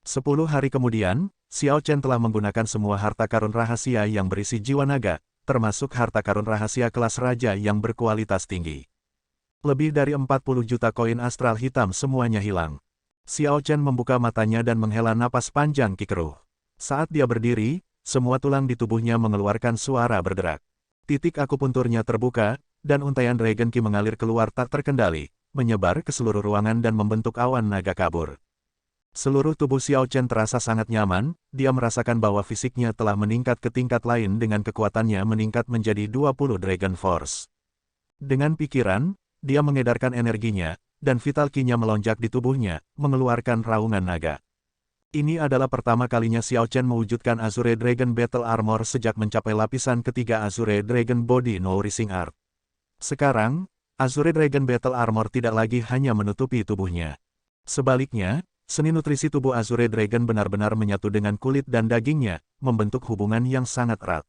10 hari kemudian, Xiao Chen telah menggunakan semua harta karun rahasia yang berisi jiwa naga, termasuk harta karun rahasia kelas raja yang berkualitas tinggi. Lebih dari 40 juta koin astral hitam semuanya hilang. Xiao Chen membuka matanya dan menghela napas panjang kikeruh. Saat dia berdiri, semua tulang di tubuhnya mengeluarkan suara berderak. Titik akupunturnya terbuka, dan untaian Dragon Ki mengalir keluar tak terkendali, menyebar ke seluruh ruangan dan membentuk awan naga kabur. Seluruh tubuh Xiao Chen terasa sangat nyaman, dia merasakan bahwa fisiknya telah meningkat ke tingkat lain dengan kekuatannya meningkat menjadi 20 Dragon Force. Dengan pikiran, dia mengedarkan energinya, dan vital ki-nya melonjak di tubuhnya, mengeluarkan raungan naga. Ini adalah pertama kalinya Xiao Chen mewujudkan Azure Dragon Battle Armor sejak mencapai lapisan ketiga Azure Dragon Body Nourishing Art. Sekarang, Azure Dragon Battle Armor tidak lagi hanya menutupi tubuhnya. Sebaliknya, seni nutrisi tubuh Azure Dragon benar-benar menyatu dengan kulit dan dagingnya, membentuk hubungan yang sangat erat.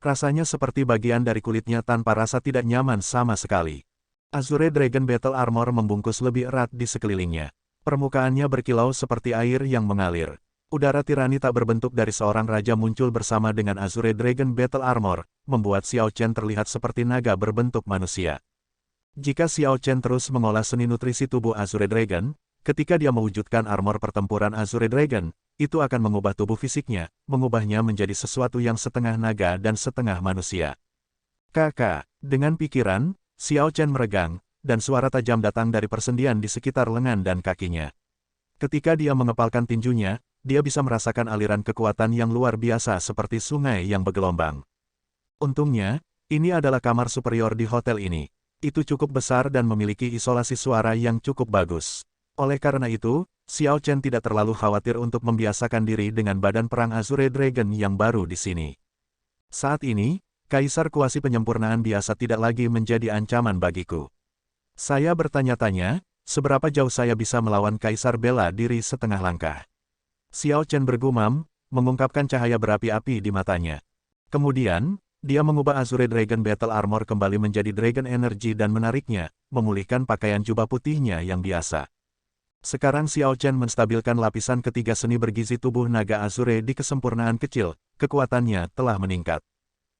Rasanya seperti bagian dari kulitnya tanpa rasa tidak nyaman sama sekali. Azure Dragon Battle Armor membungkus lebih erat di sekelilingnya. Permukaannya berkilau seperti air yang mengalir. Udara tirani tak berbentuk dari seorang raja muncul bersama dengan Azure Dragon Battle Armor, membuat Xiao Chen terlihat seperti naga berbentuk manusia. Jika Xiao Chen terus mengolah seni nutrisi tubuh Azure Dragon, ketika dia mewujudkan armor pertempuran Azure Dragon, itu akan mengubah tubuh fisiknya, mengubahnya menjadi sesuatu yang setengah naga dan setengah manusia. Kakak, dengan pikiran, Xiao Chen meregang, dan suara tajam datang dari persendian di sekitar lengan dan kakinya. Ketika dia mengepalkan tinjunya, dia bisa merasakan aliran kekuatan yang luar biasa seperti sungai yang bergelombang. Untungnya, ini adalah kamar superior di hotel ini. Itu cukup besar dan memiliki isolasi suara yang cukup bagus. Oleh karena itu, Xiao Chen tidak terlalu khawatir untuk membiasakan diri dengan badan perang Azure Dragon yang baru di sini. Saat ini, Kaisar Kuasi Penyempurnaan biasa tidak lagi menjadi ancaman bagiku. Saya bertanya-tanya, seberapa jauh saya bisa melawan Kaisar bela diri setengah langkah. Xiao Chen bergumam, mengungkapkan cahaya berapi-api di matanya. Kemudian, dia mengubah Azure Dragon Battle Armor kembali menjadi Dragon Energy dan menariknya, memulihkan pakaian jubah putihnya yang biasa. Sekarang Xiao Chen menstabilkan lapisan ketiga seni bergizi tubuh naga Azure di kesempurnaan kecil, kekuatannya telah meningkat.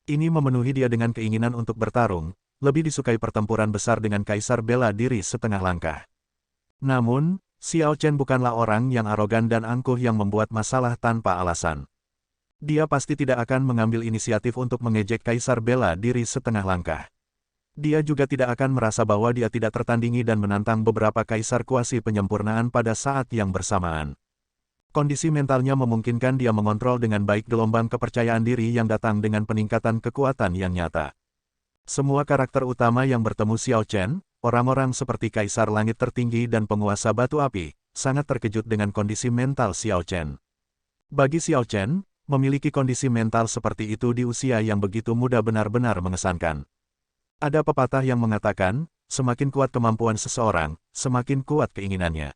Ini memenuhi dia dengan keinginan untuk bertarung, lebih disukai pertempuran besar dengan Kaisar bela diri setengah langkah. Namun, Xiao Chen bukanlah orang yang arogan dan angkuh yang membuat masalah tanpa alasan. Dia pasti tidak akan mengambil inisiatif untuk mengejek Kaisar bela diri setengah langkah. Dia juga tidak akan merasa bahwa dia tidak tertandingi dan menantang beberapa Kaisar Kuasi Penyempurnaan pada saat yang bersamaan. Kondisi mentalnya memungkinkan dia mengontrol dengan baik gelombang kepercayaan diri yang datang dengan peningkatan kekuatan yang nyata. Semua karakter utama yang bertemu Xiao Chen, orang-orang seperti Kaisar Langit Tertinggi dan penguasa Batu Api, sangat terkejut dengan kondisi mental Xiao Chen. Bagi Xiao Chen, memiliki kondisi mental seperti itu di usia yang begitu muda benar-benar mengesankan. Ada pepatah yang mengatakan, semakin kuat kemampuan seseorang, semakin kuat keinginannya.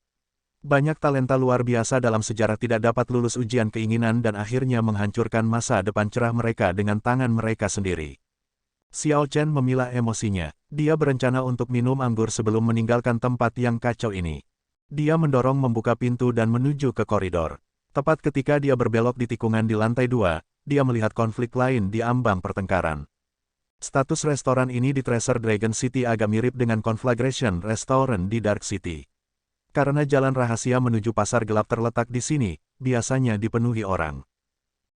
Banyak talenta luar biasa dalam sejarah tidak dapat lulus ujian keinginan dan akhirnya menghancurkan masa depan cerah mereka dengan tangan mereka sendiri. Xiao Chen memilah emosinya. Dia berencana untuk minum anggur sebelum meninggalkan tempat yang kacau ini. Dia mendorong membuka pintu dan menuju ke koridor. Tepat ketika dia berbelok di tikungan di lantai 2, dia melihat konflik lain di ambang pertengkaran. Status restoran ini di Treasure Dragon City agak mirip dengan Conflagration Restaurant di Dark City. Karena jalan rahasia menuju pasar gelap terletak di sini, biasanya dipenuhi orang.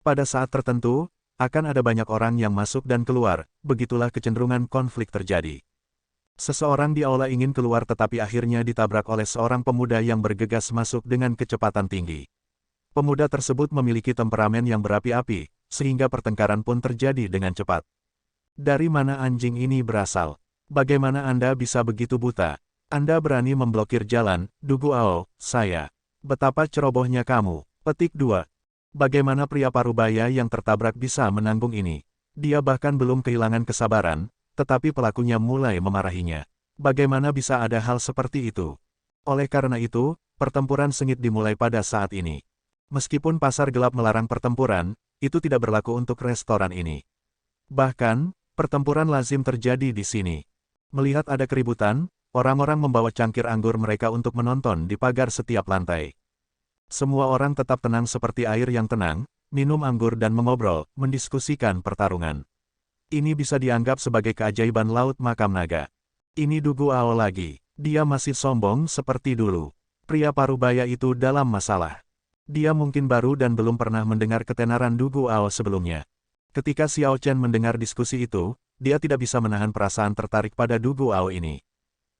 Pada saat tertentu, akan ada banyak orang yang masuk dan keluar, begitulah kecenderungan konflik terjadi. Seseorang di aula ingin keluar tetapi akhirnya ditabrak oleh seorang pemuda yang bergegas masuk dengan kecepatan tinggi. Pemuda tersebut memiliki temperamen yang berapi-api, sehingga pertengkaran pun terjadi dengan cepat. Dari mana anjing ini berasal? Bagaimana Anda bisa begitu buta? Anda berani memblokir jalan, Dugu Ao, saya. Betapa cerobohnya kamu. Petik 2. Bagaimana pria parubaya yang tertabrak bisa menanggung ini? Dia bahkan belum kehilangan kesabaran, tetapi pelakunya mulai memarahinya. Bagaimana bisa ada hal seperti itu? Oleh karena itu, pertempuran sengit dimulai pada saat ini. Meskipun pasar gelap melarang pertempuran, itu tidak berlaku untuk restoran ini. Bahkan, pertempuran lazim terjadi di sini. Melihat ada keributan, orang-orang membawa cangkir anggur mereka untuk menonton di pagar setiap lantai. Semua orang tetap tenang seperti air yang tenang, minum anggur dan mengobrol, mendiskusikan pertarungan. Ini bisa dianggap sebagai keajaiban laut makam naga. Ini Du Guao lagi. Dia masih sombong seperti dulu. Pria parubaya itu dalam masalah. Dia mungkin baru dan belum pernah mendengar ketenaran Du Guao sebelumnya. Ketika Xiao Chen mendengar diskusi itu, dia tidak bisa menahan perasaan tertarik pada Du Guao ini.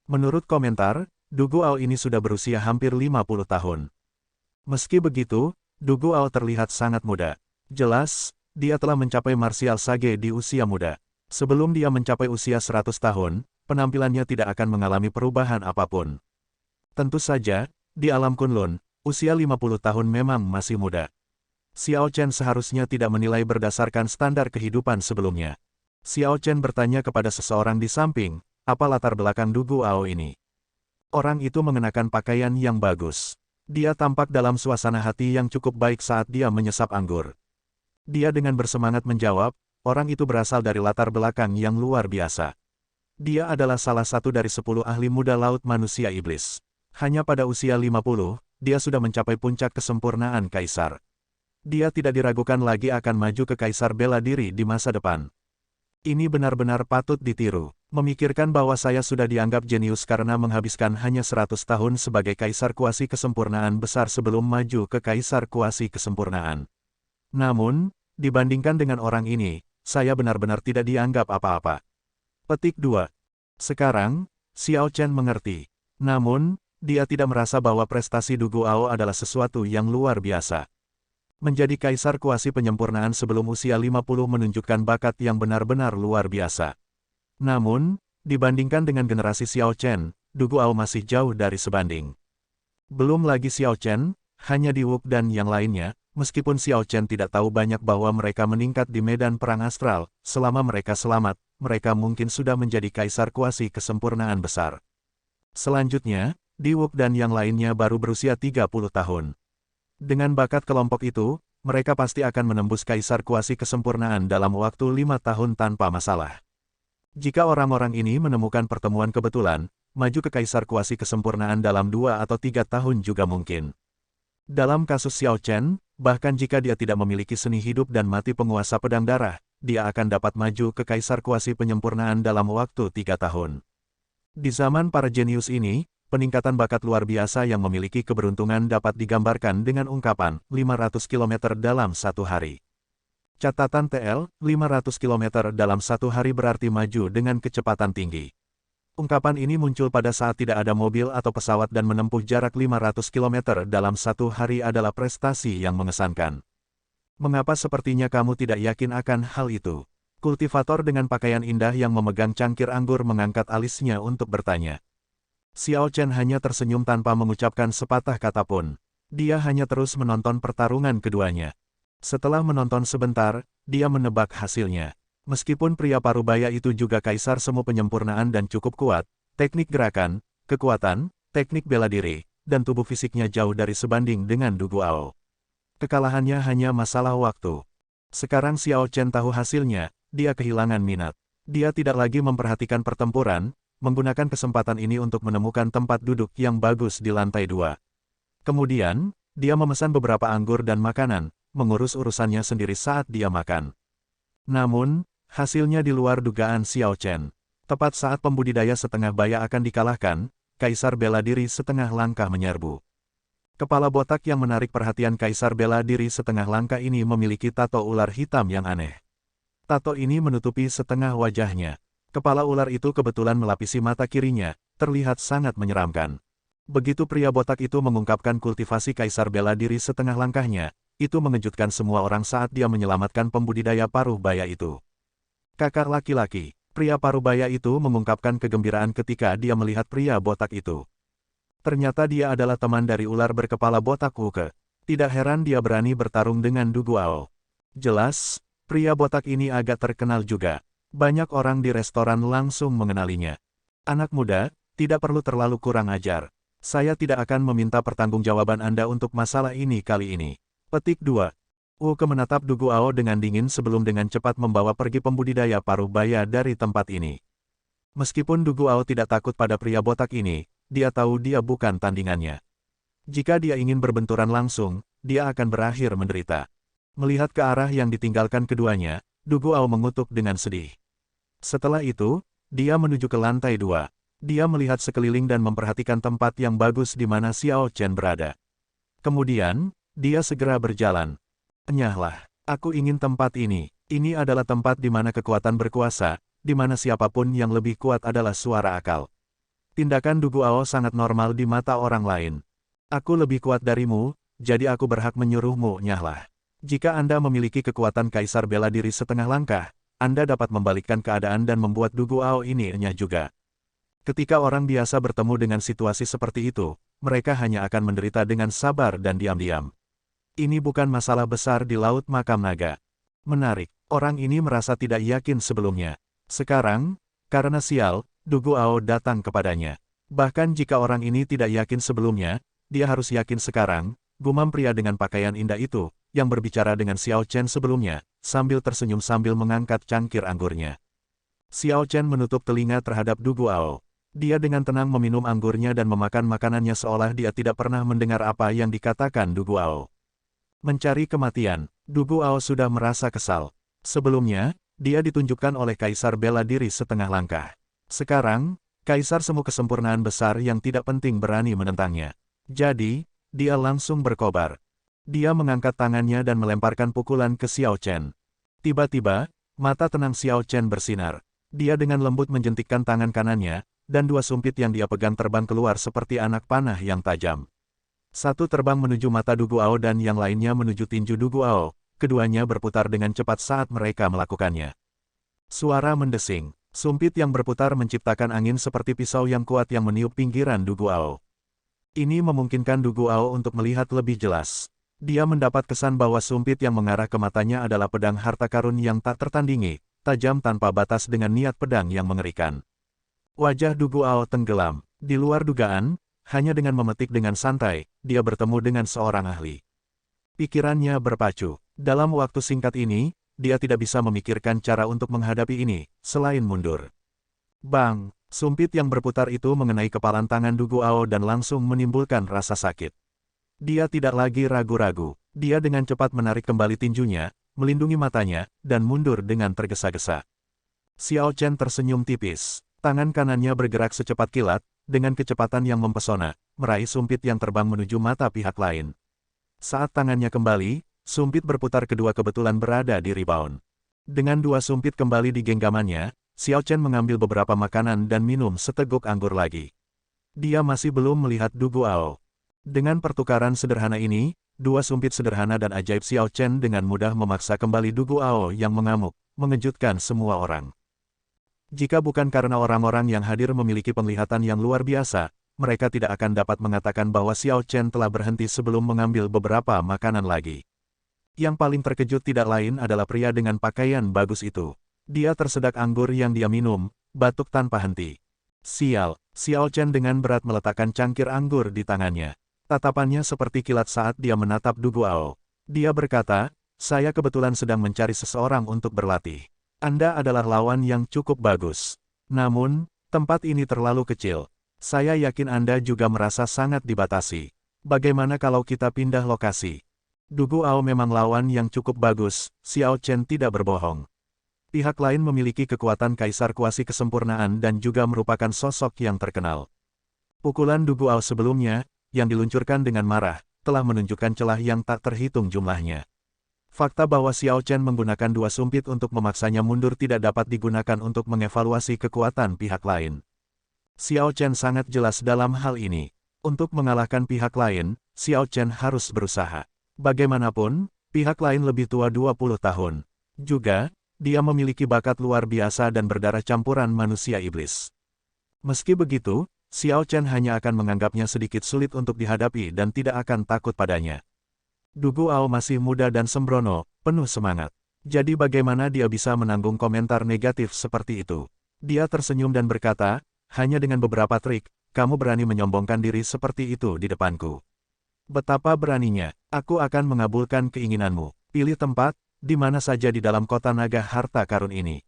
Menurut komentar, Du Guao ini sudah berusia hampir 50 tahun. Meski begitu, Du Guao terlihat sangat muda. Jelas, dia telah mencapai martial sage di usia muda. Sebelum dia mencapai usia 100 tahun, penampilannya tidak akan mengalami perubahan apapun. Tentu saja, di alam Kunlun, usia 50 tahun memang masih muda. Xiao Chen seharusnya tidak menilai berdasarkan standar kehidupan sebelumnya. Xiao Chen bertanya kepada seseorang di samping, apa latar belakang Du Guao ini? Orang itu mengenakan pakaian yang bagus. Dia tampak dalam suasana hati yang cukup baik saat dia menyesap anggur. Dia dengan bersemangat menjawab, orang itu berasal dari latar belakang yang luar biasa. Dia adalah salah satu dari 10 ahli muda laut manusia iblis. Hanya pada usia 50, dia sudah mencapai puncak kesempurnaan kaisar. Dia tidak diragukan lagi akan maju ke kaisar bela diri di masa depan. Ini benar-benar patut ditiru. Memikirkan bahwa saya sudah dianggap jenius karena menghabiskan hanya 100 tahun sebagai kaisar kuasi kesempurnaan besar sebelum maju ke kaisar kuasi kesempurnaan. Namun, dibandingkan dengan orang ini, saya benar-benar tidak dianggap apa-apa. Petik 2. Sekarang, Xiao Chen mengerti. Namun, dia tidak merasa bahwa prestasi Du Guao adalah sesuatu yang luar biasa. Menjadi kaisar kuasi penyempurnaan sebelum usia 50 menunjukkan bakat yang benar-benar luar biasa. Namun, dibandingkan dengan generasi Xiao Chen, Du Guao masih jauh dari sebanding. Belum lagi Xiao Chen, hanya Di Wuk dan yang lainnya, meskipun Xiao Chen tidak tahu banyak bahwa mereka meningkat di medan perang astral, selama mereka selamat, mereka mungkin sudah menjadi kaisar kuasi kesempurnaan besar. Selanjutnya, Di Wuk dan yang lainnya baru berusia 30 tahun. Dengan bakat kelompok itu, mereka pasti akan menembus kaisar kuasi kesempurnaan dalam waktu 5 tahun tanpa masalah. Jika orang-orang ini menemukan pertemuan kebetulan, maju ke kaisar kuasi kesempurnaan dalam 2 atau 3 tahun juga mungkin. Dalam kasus Xiao Chen, bahkan jika dia tidak memiliki seni hidup dan mati penguasa pedang darah, dia akan dapat maju ke kaisar kuasi penyempurnaan dalam waktu 3 tahun. Di zaman para jenius ini, peningkatan bakat luar biasa yang memiliki keberuntungan dapat digambarkan dengan ungkapan 500 km dalam satu hari. Catatan TL, 500 km dalam satu hari berarti maju dengan kecepatan tinggi. Ungkapan ini muncul pada saat tidak ada mobil atau pesawat dan menempuh jarak 500 km dalam satu hari adalah prestasi yang mengesankan. Mengapa sepertinya kamu tidak yakin akan hal itu? Kultivator dengan pakaian indah yang memegang cangkir anggur mengangkat alisnya untuk bertanya. Xiao Chen hanya tersenyum tanpa mengucapkan sepatah kata pun. Dia hanya terus menonton pertarungan keduanya. Setelah menonton sebentar, dia menebak hasilnya. Meskipun pria parubaya itu juga kaisar semu penyempurnaan dan cukup kuat, teknik gerakan, kekuatan, teknik bela diri, dan tubuh fisiknya jauh dari sebanding dengan Du Guao. Kekalahannya hanya masalah waktu. Sekarang Xiao Chen tahu hasilnya, dia kehilangan minat. Dia tidak lagi memperhatikan pertempuran, menggunakan kesempatan ini untuk menemukan tempat duduk yang bagus di lantai 2. Kemudian, dia memesan beberapa anggur dan makanan, mengurus urusannya sendiri saat dia makan. Namun, hasilnya di luar dugaan Xiao Chen. Tepat saat pembudidaya setengah baya akan dikalahkan, kaisar bela diri setengah langkah menyerbu. Kepala botak yang menarik perhatian kaisar bela diri setengah langkah ini memiliki tato ular hitam yang aneh. Tato ini menutupi setengah wajahnya. Kepala ular itu kebetulan melapisi mata kirinya, terlihat sangat menyeramkan. Begitu pria botak itu mengungkapkan kultivasi kaisar bela diri setengah langkahnya, itu mengejutkan semua orang saat dia menyelamatkan pembudidaya paruh baya itu. Kakak laki-laki, pria parubaya itu mengungkapkan kegembiraan ketika dia melihat pria botak itu. Ternyata dia adalah teman dari ular berkepala botak Wuke. Tidak heran dia berani bertarung dengan Du Guao. Jelas, pria botak ini agak terkenal juga. Banyak orang di restoran langsung mengenalinya. Anak muda, tidak perlu terlalu kurang ajar. Saya tidak akan meminta pertanggungjawaban Anda untuk masalah ini kali ini. Petik 2. Wuke menatap Du Guao dengan dingin sebelum dengan cepat membawa pergi pembudidaya paruh baya dari tempat ini. Meskipun Du Guao tidak takut pada pria botak ini, dia tahu dia bukan tandingannya. Jika dia ingin berbenturan langsung, dia akan berakhir menderita. Melihat ke arah yang ditinggalkan keduanya, Du Guao mengutuk dengan sedih. Setelah itu, dia menuju ke lantai 2. Dia melihat sekeliling dan memperhatikan tempat yang bagus di mana Xiao Chen berada. Kemudian, dia segera berjalan. Enyahlah, aku ingin tempat ini. Ini adalah tempat di mana kekuatan berkuasa, di mana siapapun yang lebih kuat adalah suara akal. Tindakan Du Guao sangat normal di mata orang lain. Aku lebih kuat darimu, jadi aku berhak menyuruhmu, nyahlah. Jika Anda memiliki kekuatan kaisar bela diri setengah langkah, Anda dapat membalikkan keadaan dan membuat Du Guao ini enyah juga. Ketika orang biasa bertemu dengan situasi seperti itu, mereka hanya akan menderita dengan sabar dan diam-diam. Ini bukan masalah besar di Laut Makam Naga. Menarik, orang ini merasa tidak yakin sebelumnya. Sekarang, karena sial, Du Guao datang kepadanya. Bahkan jika orang ini tidak yakin sebelumnya, dia harus yakin sekarang, gumam pria dengan pakaian indah itu, yang berbicara dengan Xiao Chen sebelumnya, sambil tersenyum sambil mengangkat cangkir anggurnya. Xiao Chen menutup telinga terhadap Du Guao. Dia dengan tenang meminum anggurnya dan memakan makanannya seolah dia tidak pernah mendengar apa yang dikatakan Du Guao. Mencari kematian, Du Guao sudah merasa kesal. Sebelumnya, dia ditunjukkan oleh Kaisar bela diri setengah langkah. Sekarang, Kaisar semu kesempurnaan besar yang tidak penting berani menentangnya. Jadi, dia langsung berkobar. Dia mengangkat tangannya dan melemparkan pukulan ke Xiao Chen. Tiba-tiba, mata tenang Xiao Chen bersinar. Dia dengan lembut menjentikkan tangan kanannya, dan dua sumpit yang dia pegang terbang keluar seperti anak panah yang tajam. Satu terbang menuju mata Du Guao dan yang lainnya menuju tinju Du Guao. Keduanya berputar dengan cepat saat mereka melakukannya. Suara mendesing. Sumpit yang berputar menciptakan angin seperti pisau yang kuat yang meniup pinggiran Du Guao. Ini memungkinkan Du Guao untuk melihat lebih jelas. Dia mendapat kesan bahwa sumpit yang mengarah ke matanya adalah pedang harta karun yang tak tertandingi, tajam tanpa batas dengan niat pedang yang mengerikan. Wajah Du Guao tenggelam. Di luar dugaan, hanya dengan memetik dengan santai, dia bertemu dengan seorang ahli. Pikirannya berpacu. Dalam waktu singkat ini, dia tidak bisa memikirkan cara untuk menghadapi ini, selain mundur. Bang! Sumpit yang berputar itu mengenai kepalan tangan Du Guao dan langsung menimbulkan rasa sakit. Dia tidak lagi ragu-ragu. Dia dengan cepat menarik kembali tinjunya, melindungi matanya, dan mundur dengan tergesa-gesa. Xiao Chen tersenyum tipis. Tangan kanannya bergerak secepat kilat, dengan kecepatan yang mempesona, meraih sumpit yang terbang menuju mata pihak lain. Saat tangannya kembali, sumpit berputar kedua kebetulan berada di rebound. Dengan dua sumpit kembali di genggamannya, Xiao Chen mengambil beberapa makanan dan minum seteguk anggur lagi. Dia masih belum melihat Du Guao. Dengan pertukaran sederhana ini, dua sumpit sederhana dan ajaib Xiao Chen dengan mudah memaksa kembali Du Guao yang mengamuk, mengejutkan semua orang. Jika bukan karena orang-orang yang hadir memiliki penglihatan yang luar biasa, mereka tidak akan dapat mengatakan bahwa Xiao Chen telah berhenti sebelum mengambil beberapa makanan lagi. Yang paling terkejut tidak lain adalah pria dengan pakaian bagus itu. Dia tersedak anggur yang dia minum, batuk tanpa henti. Sial, Xiao Chen dengan berat meletakkan cangkir anggur di tangannya. Tatapannya seperti kilat saat dia menatap Du Guao. Dia berkata, saya kebetulan sedang mencari seseorang untuk berlatih. Anda adalah lawan yang cukup bagus. Namun, tempat ini terlalu kecil. Saya yakin Anda juga merasa sangat dibatasi. Bagaimana kalau kita pindah lokasi? Du Guao memang lawan yang cukup bagus, Xiao Chen tidak berbohong. Pihak lain memiliki kekuatan kaisar kuasi kesempurnaan dan juga merupakan sosok yang terkenal. Pukulan Du Guao sebelumnya, yang diluncurkan dengan marah, telah menunjukkan celah yang tak terhitung jumlahnya. Fakta bahwa Xiao Chen menggunakan dua sumpit untuk memaksanya mundur tidak dapat digunakan untuk mengevaluasi kekuatan pihak lain. Xiao Chen sangat jelas dalam hal ini. Untuk mengalahkan pihak lain, Xiao Chen harus berusaha. Bagaimanapun, pihak lain lebih tua 20 tahun. Juga, dia memiliki bakat luar biasa dan berdarah campuran manusia iblis. Meski begitu, Xiao Chen hanya akan menganggapnya sedikit sulit untuk dihadapi dan tidak akan takut padanya. Du Guao masih muda dan sembrono, penuh semangat. Jadi bagaimana dia bisa menanggung komentar negatif seperti itu? Dia tersenyum dan berkata, hanya dengan beberapa trik, kamu berani menyombongkan diri seperti itu di depanku. Betapa beraninya, aku akan mengabulkan keinginanmu. Pilih tempat, di mana saja di dalam kota naga harta karun ini.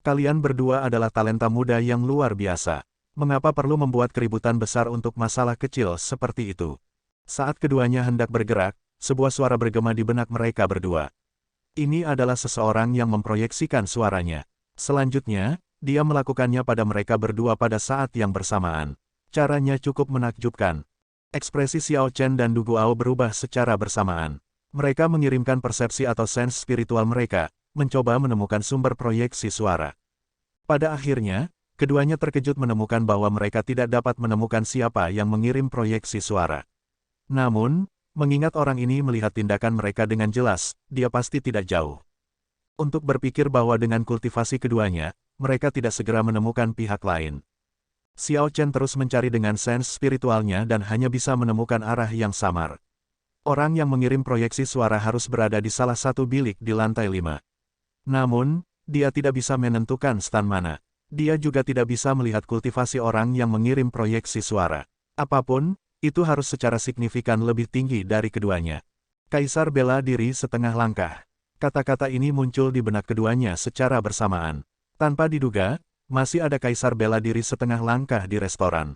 Kalian berdua adalah talenta muda yang luar biasa. Mengapa perlu membuat keributan besar untuk masalah kecil seperti itu? Saat keduanya hendak bergerak, sebuah suara bergema di benak mereka berdua. Ini adalah seseorang yang memproyeksikan suaranya. Selanjutnya, dia melakukannya pada mereka berdua pada saat yang bersamaan. Caranya cukup menakjubkan. Ekspresi Xiao Chen dan Du Guao berubah secara bersamaan. Mereka mengirimkan persepsi atau sense spiritual mereka, mencoba menemukan sumber proyeksi suara. Pada akhirnya, keduanya terkejut menemukan bahwa mereka tidak dapat menemukan siapa yang mengirim proyeksi suara. Namun, mengingat orang ini melihat tindakan mereka dengan jelas, dia pasti tidak jauh. Untuk berpikir bahwa dengan kultivasi keduanya, mereka tidak segera menemukan pihak lain. Xiao Chen terus mencari dengan sense spiritualnya dan hanya bisa menemukan arah yang samar. Orang yang mengirim proyeksi suara harus berada di salah satu bilik di lantai 5. Namun, dia tidak bisa menentukan stand mana. Dia juga tidak bisa melihat kultivasi orang yang mengirim proyeksi suara. Apapun, itu harus secara signifikan lebih tinggi dari keduanya. Kaisar bela diri setengah langkah. Kata-kata ini muncul di benak keduanya secara bersamaan. Tanpa diduga, masih ada kaisar bela diri setengah langkah di restoran.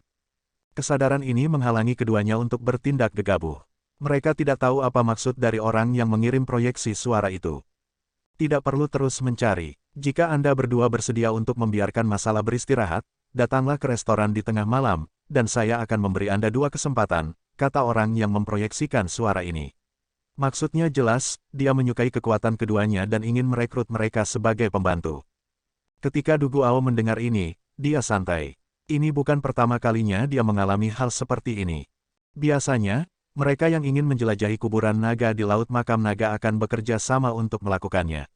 Kesadaran ini menghalangi keduanya untuk bertindak gegabah. Mereka tidak tahu apa maksud dari orang yang mengirim proyeksi suara itu. Tidak perlu terus mencari. Jika Anda berdua bersedia untuk membiarkan masalah beristirahat, datanglah ke restoran di tengah malam, dan saya akan memberi Anda 2 kesempatan, kata orang yang memproyeksikan suara ini. Maksudnya jelas, dia menyukai kekuatan keduanya dan ingin merekrut mereka sebagai pembantu. Ketika Du Guao mendengar ini, dia santai. Ini bukan pertama kalinya dia mengalami hal seperti ini. Biasanya, mereka yang ingin menjelajahi kuburan naga di Laut Makam Naga akan bekerja sama untuk melakukannya.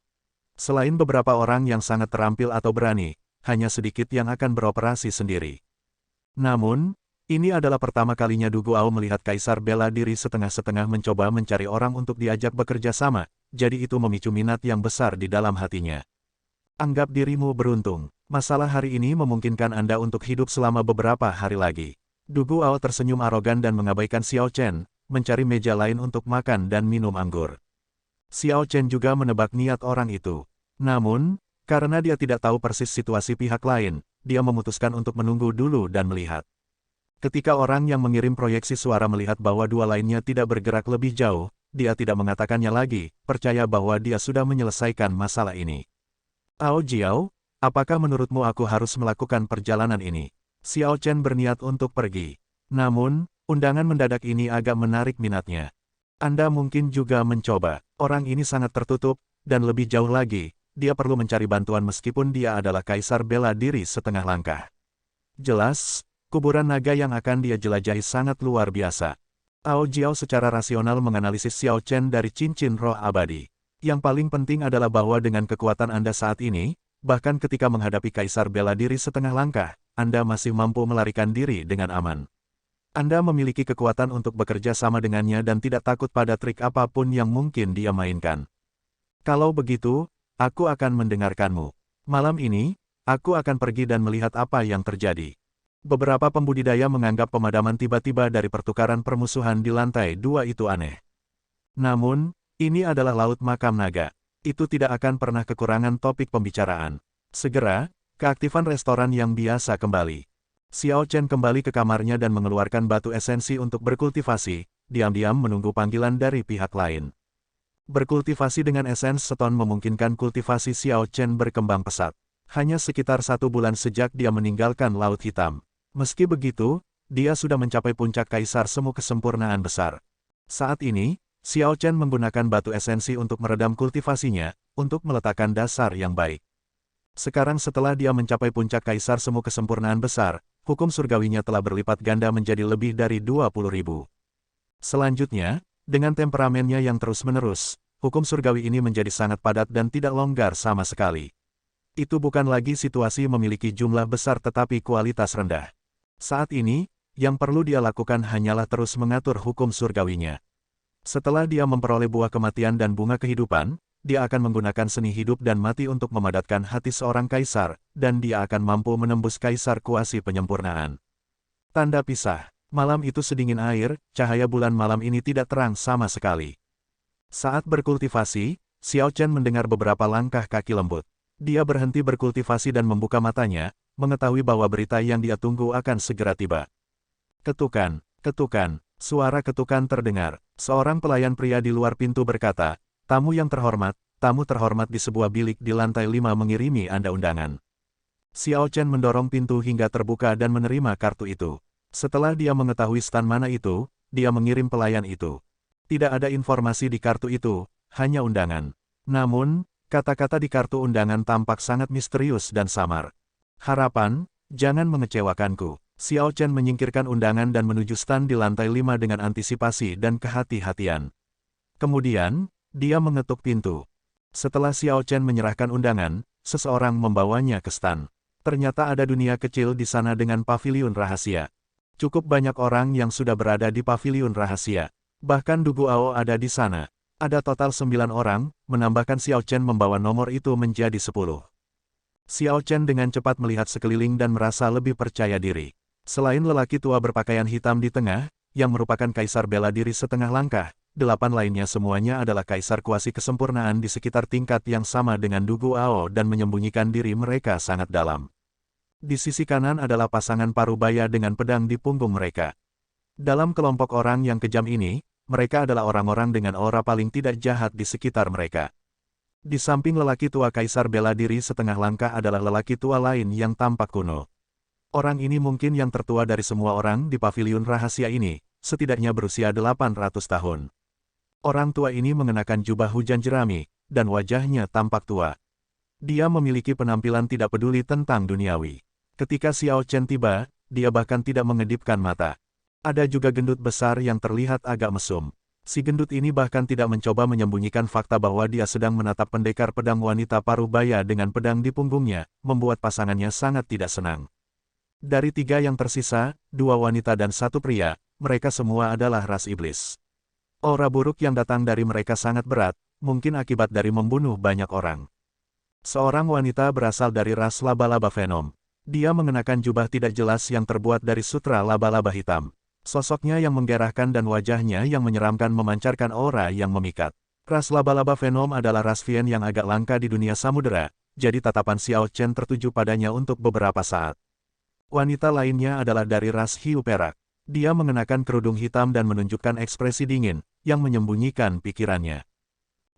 Selain beberapa orang yang sangat terampil atau berani, hanya sedikit yang akan beroperasi sendiri. Namun, ini adalah pertama kalinya Du Guao melihat kaisar bela diri setengah-setengah mencoba mencari orang untuk diajak bekerja sama, jadi itu memicu minat yang besar di dalam hatinya. Anggap dirimu beruntung. Masalah hari ini memungkinkan Anda untuk hidup selama beberapa hari lagi. Du Guao tersenyum arogan dan mengabaikan Xiao Chen, mencari meja lain untuk makan dan minum anggur. Xiao Chen juga menebak niat orang itu. Namun, karena dia tidak tahu persis situasi pihak lain, dia memutuskan untuk menunggu dulu dan melihat. Ketika orang yang mengirim proyeksi suara melihat bahwa dua lainnya tidak bergerak lebih jauh, dia tidak mengatakannya lagi, percaya bahwa dia sudah menyelesaikan masalah ini. Ao Jiao, apakah menurutmu aku harus melakukan perjalanan ini? Xiao Chen berniat untuk pergi. Namun, undangan mendadak ini agak menarik minatnya. Anda mungkin juga mencoba. Orang ini sangat tertutup, dan lebih jauh lagi, dia perlu mencari bantuan meskipun dia adalah kaisar bela diri setengah langkah. Jelas, kuburan naga yang akan dia jelajahi sangat luar biasa. Ao Jiao secara rasional menganalisis Xiao Chen dari cincin roh abadi. Yang paling penting adalah bahwa dengan kekuatan Anda saat ini, bahkan ketika menghadapi kaisar bela diri setengah langkah, Anda masih mampu melarikan diri dengan aman. Anda memiliki kekuatan untuk bekerja sama dengannya dan tidak takut pada trik apapun yang mungkin dia mainkan. Kalau begitu, aku akan mendengarkanmu. Malam ini, aku akan pergi dan melihat apa yang terjadi. Beberapa pembudidaya menganggap pemadaman tiba-tiba dari pertukaran permusuhan di lantai 2 itu aneh. Namun, ini adalah Laut Makam Naga. Itu tidak akan pernah kekurangan topik pembicaraan. Segera, keaktifan restoran yang biasa kembali. Xiao Chen kembali ke kamarnya dan mengeluarkan batu esensi untuk berkultivasi, diam-diam menunggu panggilan dari pihak lain. Berkultivasi dengan esens seton memungkinkan kultivasi Xiao Chen berkembang pesat. Hanya sekitar 1 bulan sejak dia meninggalkan Laut Hitam. Meski begitu, dia sudah mencapai puncak kaisar semu kesempurnaan besar. Saat ini, Xiao Chen menggunakan batu esensi untuk meredam kultivasinya, untuk meletakkan dasar yang baik. Sekarang setelah dia mencapai puncak kaisar semu kesempurnaan besar, hukum surgawinya telah berlipat ganda menjadi lebih dari 20.000. Selanjutnya, dengan temperamennya yang terus-menerus, hukum surgawi ini menjadi sangat padat dan tidak longgar sama sekali. Itu bukan lagi situasi memiliki jumlah besar tetapi kualitas rendah. Saat ini, yang perlu dia lakukan hanyalah terus mengatur hukum surgawinya. Setelah dia memperoleh buah kematian dan bunga kehidupan, dia akan menggunakan seni hidup dan mati untuk memadatkan hati seorang kaisar, dan dia akan mampu menembus kaisar kuasi penyempurnaan. Tanda pisah. Malam itu sedingin air, cahaya bulan malam ini tidak terang sama sekali. Saat berkultivasi, Xiao Chen mendengar beberapa langkah kaki lembut. Dia berhenti berkultivasi dan membuka matanya, mengetahui bahwa berita yang dia tunggu akan segera tiba. Ketukan, ketukan. Suara ketukan terdengar. Seorang pelayan pria di luar pintu berkata, "Tamu yang terhormat, tamu terhormat di sebuah bilik di lantai 5 mengirimi Anda undangan." Xiao Chen mendorong pintu hingga terbuka dan menerima kartu itu. Setelah dia mengetahui stan mana itu, dia mengirim pelayan itu. Tidak ada informasi di kartu itu, hanya undangan. Namun, kata-kata di kartu undangan tampak sangat misterius dan samar. "Harapan, jangan mengecewakanku." Xiao Chen menyingkirkan undangan dan menuju stan di lantai 5 dengan antisipasi dan kehati-hatian. Kemudian, dia mengetuk pintu. Setelah Xiao Chen menyerahkan undangan, seseorang membawanya ke stan. Ternyata ada dunia kecil di sana dengan paviliun rahasia. Cukup banyak orang yang sudah berada di paviliun rahasia. Bahkan Du Guao ada di sana. Ada total 9 orang, menambahkan Xiao Chen membawa nomor itu menjadi 10. Xiao Chen dengan cepat melihat sekeliling dan merasa lebih percaya diri. Selain lelaki tua berpakaian hitam di tengah, yang merupakan kaisar bela diri setengah langkah, 8 lainnya semuanya adalah kaisar kuasi kesempurnaan di sekitar tingkat yang sama dengan Du Guao dan menyembunyikan diri mereka sangat dalam. Di sisi kanan adalah pasangan parubaya dengan pedang di punggung mereka. Dalam kelompok orang yang kejam ini, mereka adalah orang-orang dengan aura paling tidak jahat di sekitar mereka. Di samping lelaki tua kaisar bela diri setengah langkah adalah lelaki tua lain yang tampak kuno. Orang ini mungkin yang tertua dari semua orang di paviliun rahasia ini, setidaknya berusia 800 tahun. Orang tua ini mengenakan jubah hujan jerami, dan wajahnya tampak tua. Dia memiliki penampilan tidak peduli tentang duniawi. Ketika Xiao Chen tiba, dia bahkan tidak mengedipkan mata. Ada juga gendut besar yang terlihat agak mesum. Si gendut ini bahkan tidak mencoba menyembunyikan fakta bahwa dia sedang menatap pendekar pedang wanita parubaya dengan pedang di punggungnya, membuat pasangannya sangat tidak senang. Dari 3 yang tersisa, 2 wanita dan 1 pria, mereka semua adalah ras iblis. Aura buruk yang datang dari mereka sangat berat, mungkin akibat dari membunuh banyak orang. Seorang wanita berasal dari ras laba-laba Venom. Dia mengenakan jubah tidak jelas yang terbuat dari sutra laba-laba hitam. Sosoknya yang menggerahkan dan wajahnya yang menyeramkan memancarkan aura yang memikat. Ras laba-laba Venom adalah ras Vien yang agak langka di dunia samudera, jadi tatapan Xiao Chen tertuju padanya untuk beberapa saat. Wanita lainnya adalah dari ras hiu perak. Dia mengenakan kerudung hitam dan menunjukkan ekspresi dingin, yang menyembunyikan pikirannya.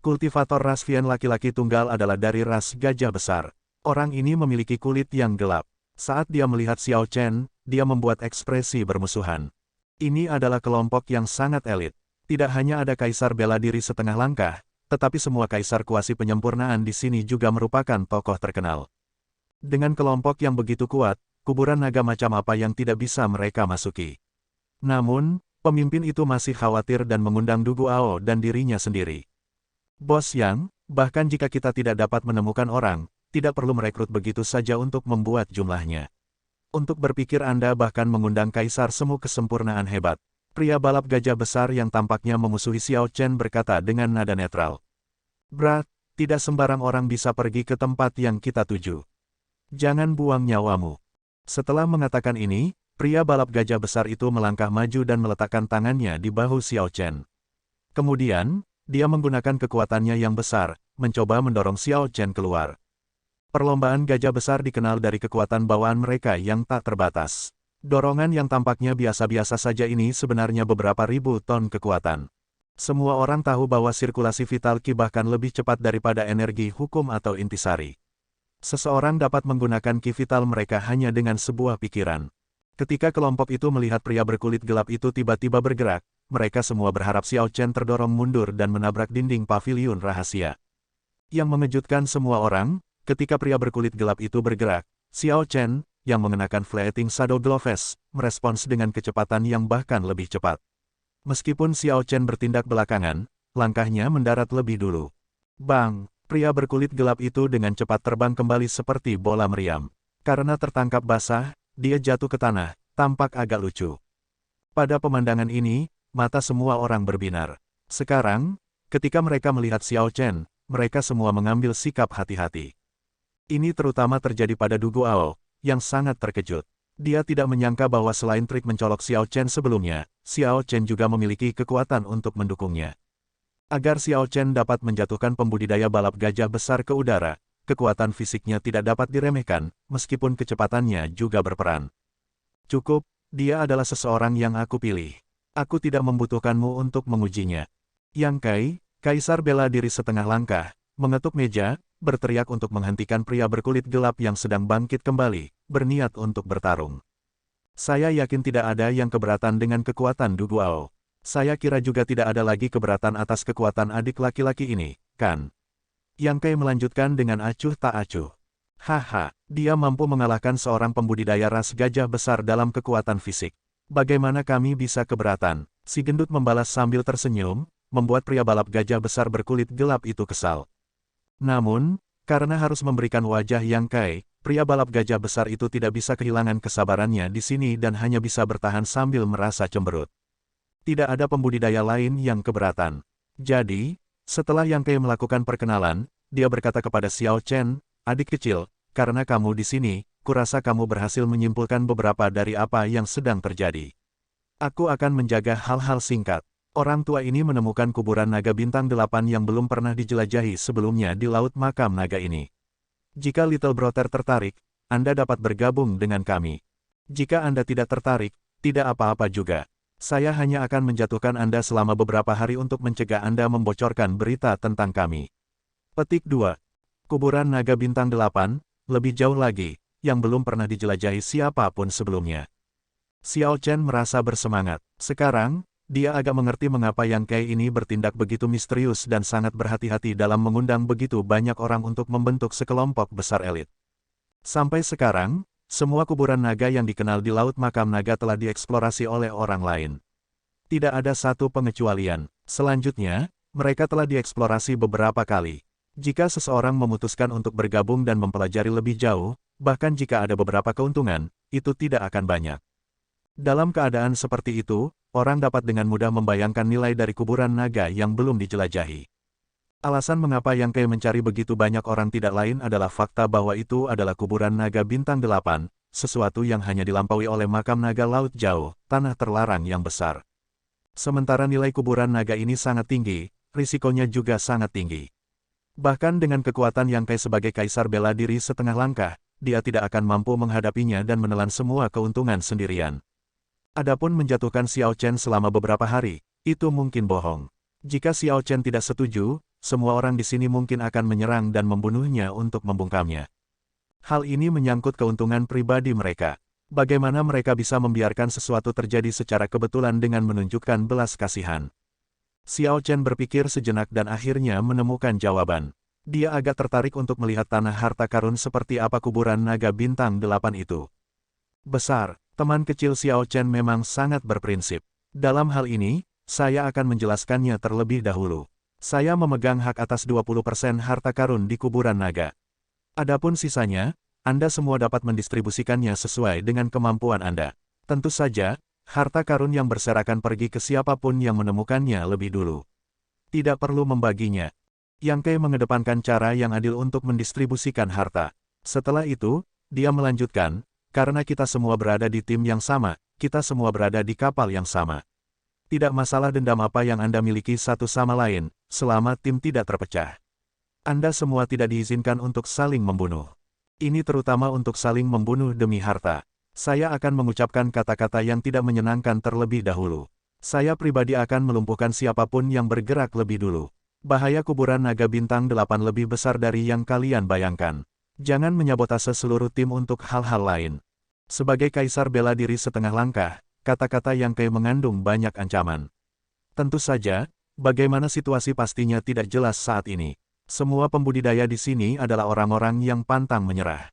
Kultivator ras Vien laki-laki tunggal adalah dari ras gajah besar. Orang ini memiliki kulit yang gelap. Saat dia melihat Xiao Chen, dia membuat ekspresi bermusuhan. Ini adalah kelompok yang sangat elit. Tidak hanya ada kaisar bela diri setengah langkah, tetapi semua kaisar kuasi penyempurnaan di sini juga merupakan tokoh terkenal. Dengan kelompok yang begitu kuat, kuburan naga macam apa yang tidak bisa mereka masuki. Namun, pemimpin itu masih khawatir dan mengundang Du Guao dan dirinya sendiri. "Bos Yang, bahkan jika kita tidak dapat menemukan orang, tidak perlu merekrut begitu saja untuk membuat jumlahnya. Untuk berpikir Anda bahkan mengundang kaisar semu kesempurnaan hebat." Pria balap gajah besar yang tampaknya memusuhi Xiao Chen berkata dengan nada netral. "Brat, tidak sembarang orang bisa pergi ke tempat yang kita tuju. Jangan buang nyawamu." Setelah mengatakan ini, pria balap gajah besar itu melangkah maju dan meletakkan tangannya di bahu Xiao Chen. Kemudian, dia menggunakan kekuatannya yang besar, mencoba mendorong Xiao Chen keluar. Perlombaan gajah besar dikenal dari kekuatan bawaan mereka yang tak terbatas. Dorongan yang tampaknya biasa-biasa saja ini sebenarnya beberapa ribu ton kekuatan. Semua orang tahu bahwa sirkulasi vital Qi bahkan lebih cepat daripada energi hukum atau intisari. Seseorang dapat menggunakan Qi vital mereka hanya dengan sebuah pikiran. Ketika kelompok itu melihat pria berkulit gelap itu tiba-tiba bergerak, mereka semua berharap Xiao Chen terdorong mundur dan menabrak dinding paviliun rahasia. Yang mengejutkan semua orang, ketika pria berkulit gelap itu bergerak, Xiao Chen, yang mengenakan Fleeting Shadow Gloves, merespons dengan kecepatan yang bahkan lebih cepat. Meskipun Xiao Chen bertindak belakangan, langkahnya mendarat lebih dulu. Bang! Pria berkulit gelap itu dengan cepat terbang kembali seperti bola meriam. Karena tertangkap basah, dia jatuh ke tanah, tampak agak lucu. Pada pemandangan ini, mata semua orang berbinar. Sekarang, ketika mereka melihat Xiao Chen, mereka semua mengambil sikap hati-hati. Ini terutama terjadi pada Du Guao, yang sangat terkejut. Dia tidak menyangka bahwa selain trik mencolok Xiao Chen sebelumnya, Xiao Chen juga memiliki kekuatan untuk mendukungnya. Agar Xiao Chen dapat menjatuhkan pembudidaya balap gajah besar ke udara, kekuatan fisiknya tidak dapat diremehkan, meskipun kecepatannya juga berperan. "Cukup, dia adalah seseorang yang aku pilih. Aku tidak membutuhkanmu untuk mengujinya. Yang Kai, kaisar bela diri setengah langkah, mengetuk meja, berteriak untuk menghentikan pria berkulit gelap yang sedang bangkit kembali, berniat untuk bertarung. Saya yakin tidak ada yang keberatan dengan kekuatan Du Guao. Saya kira juga tidak ada lagi keberatan atas kekuatan adik laki-laki ini, kan? Yang Kai melanjutkan dengan acuh tak acuh. Haha, dia mampu mengalahkan seorang pembudidaya ras gajah besar dalam kekuatan fisik. Bagaimana kami bisa keberatan? Si gendut membalas sambil tersenyum, membuat pria balap gajah besar berkulit gelap itu kesal. Namun, karena harus memberikan wajah Yang Kai, pria balap gajah besar itu tidak bisa kehilangan kesabarannya di sini dan hanya bisa bertahan sambil merasa cemberut. Tidak ada pembudidaya lain yang keberatan. Jadi, setelah Yang Kai melakukan perkenalan, dia berkata kepada Xiao Chen, adik kecil, karena kamu di sini, kurasa kamu berhasil menyimpulkan beberapa dari apa yang sedang terjadi. Aku akan menjaga hal-hal singkat. Orang tua ini menemukan kuburan naga bintang 8 yang belum pernah dijelajahi sebelumnya di laut makam naga ini. Jika Little Brother tertarik, Anda dapat bergabung dengan kami. Jika Anda tidak tertarik, tidak apa-apa juga. Saya hanya akan menjatuhkan Anda selama beberapa hari untuk mencegah Anda membocorkan berita tentang kami. Petik 2. Kuburan naga bintang 8, lebih jauh lagi, yang belum pernah dijelajahi siapapun sebelumnya. Xiao Chen merasa bersemangat. Sekarang, dia agak mengerti mengapa Yang Kai ini bertindak begitu misterius dan sangat berhati-hati dalam mengundang begitu banyak orang untuk membentuk sekelompok besar elit. Sampai sekarang, semua kuburan naga yang dikenal di Laut Makam Naga telah dieksplorasi oleh orang lain. Tidak ada satu pengecualian. Selanjutnya, mereka telah dieksplorasi beberapa kali. Jika seseorang memutuskan untuk bergabung dan mempelajari lebih jauh, bahkan jika ada beberapa keuntungan, itu tidak akan banyak. Dalam keadaan seperti itu, orang dapat dengan mudah membayangkan nilai dari kuburan naga yang belum dijelajahi. Alasan mengapa Yang Kai mencari begitu banyak orang tidak lain adalah fakta bahwa itu adalah kuburan naga bintang 8, sesuatu yang hanya dilampaui oleh makam naga laut jauh, tanah terlarang yang besar. Sementara nilai kuburan naga ini sangat tinggi, risikonya juga sangat tinggi. Bahkan dengan kekuatan Yang Kai sebagai kaisar bela diri setengah langkah, dia tidak akan mampu menghadapinya dan menelan semua keuntungan sendirian. Adapun menjatuhkan Xiao Chen selama beberapa hari, itu mungkin bohong. Jika Xiao Chen tidak setuju, semua orang di sini mungkin akan menyerang dan membunuhnya untuk membungkamnya. Hal ini menyangkut keuntungan pribadi mereka. Bagaimana mereka bisa membiarkan sesuatu terjadi secara kebetulan dengan menunjukkan belas kasihan? Xiao Chen berpikir sejenak dan akhirnya menemukan jawaban. Dia agak tertarik untuk melihat tanah harta karun seperti apa kuburan naga bintang 8 itu. Besar, teman kecil Xiao Chen memang sangat berprinsip. Dalam hal ini, saya akan menjelaskannya terlebih dahulu. Saya memegang hak atas 20% harta karun di kuburan naga. Adapun sisanya, Anda semua dapat mendistribusikannya sesuai dengan kemampuan Anda. Tentu saja, harta karun yang berserakan pergi ke siapapun yang menemukannya lebih dulu. Tidak perlu membaginya. Yang Kai mengedepankan cara yang adil untuk mendistribusikan harta. Setelah itu, dia melanjutkan, karena kita semua berada di tim yang sama, kita semua berada di kapal yang sama. Tidak masalah dendam apa yang Anda miliki satu sama lain, selama tim tidak terpecah. Anda semua tidak diizinkan untuk saling membunuh. Ini terutama untuk saling membunuh demi harta. Saya akan mengucapkan kata-kata yang tidak menyenangkan terlebih dahulu. Saya pribadi akan melumpuhkan siapapun yang bergerak lebih dulu. Bahaya kuburan naga bintang 8 lebih besar dari yang kalian bayangkan. Jangan menyabotase seluruh tim untuk hal-hal lain. Sebagai kaisar bela diri setengah langkah, kata-kata Yang Kai mengandung banyak ancaman. Tentu saja, bagaimana situasi pastinya tidak jelas saat ini. Semua pembudidaya di sini adalah orang-orang yang pantang menyerah.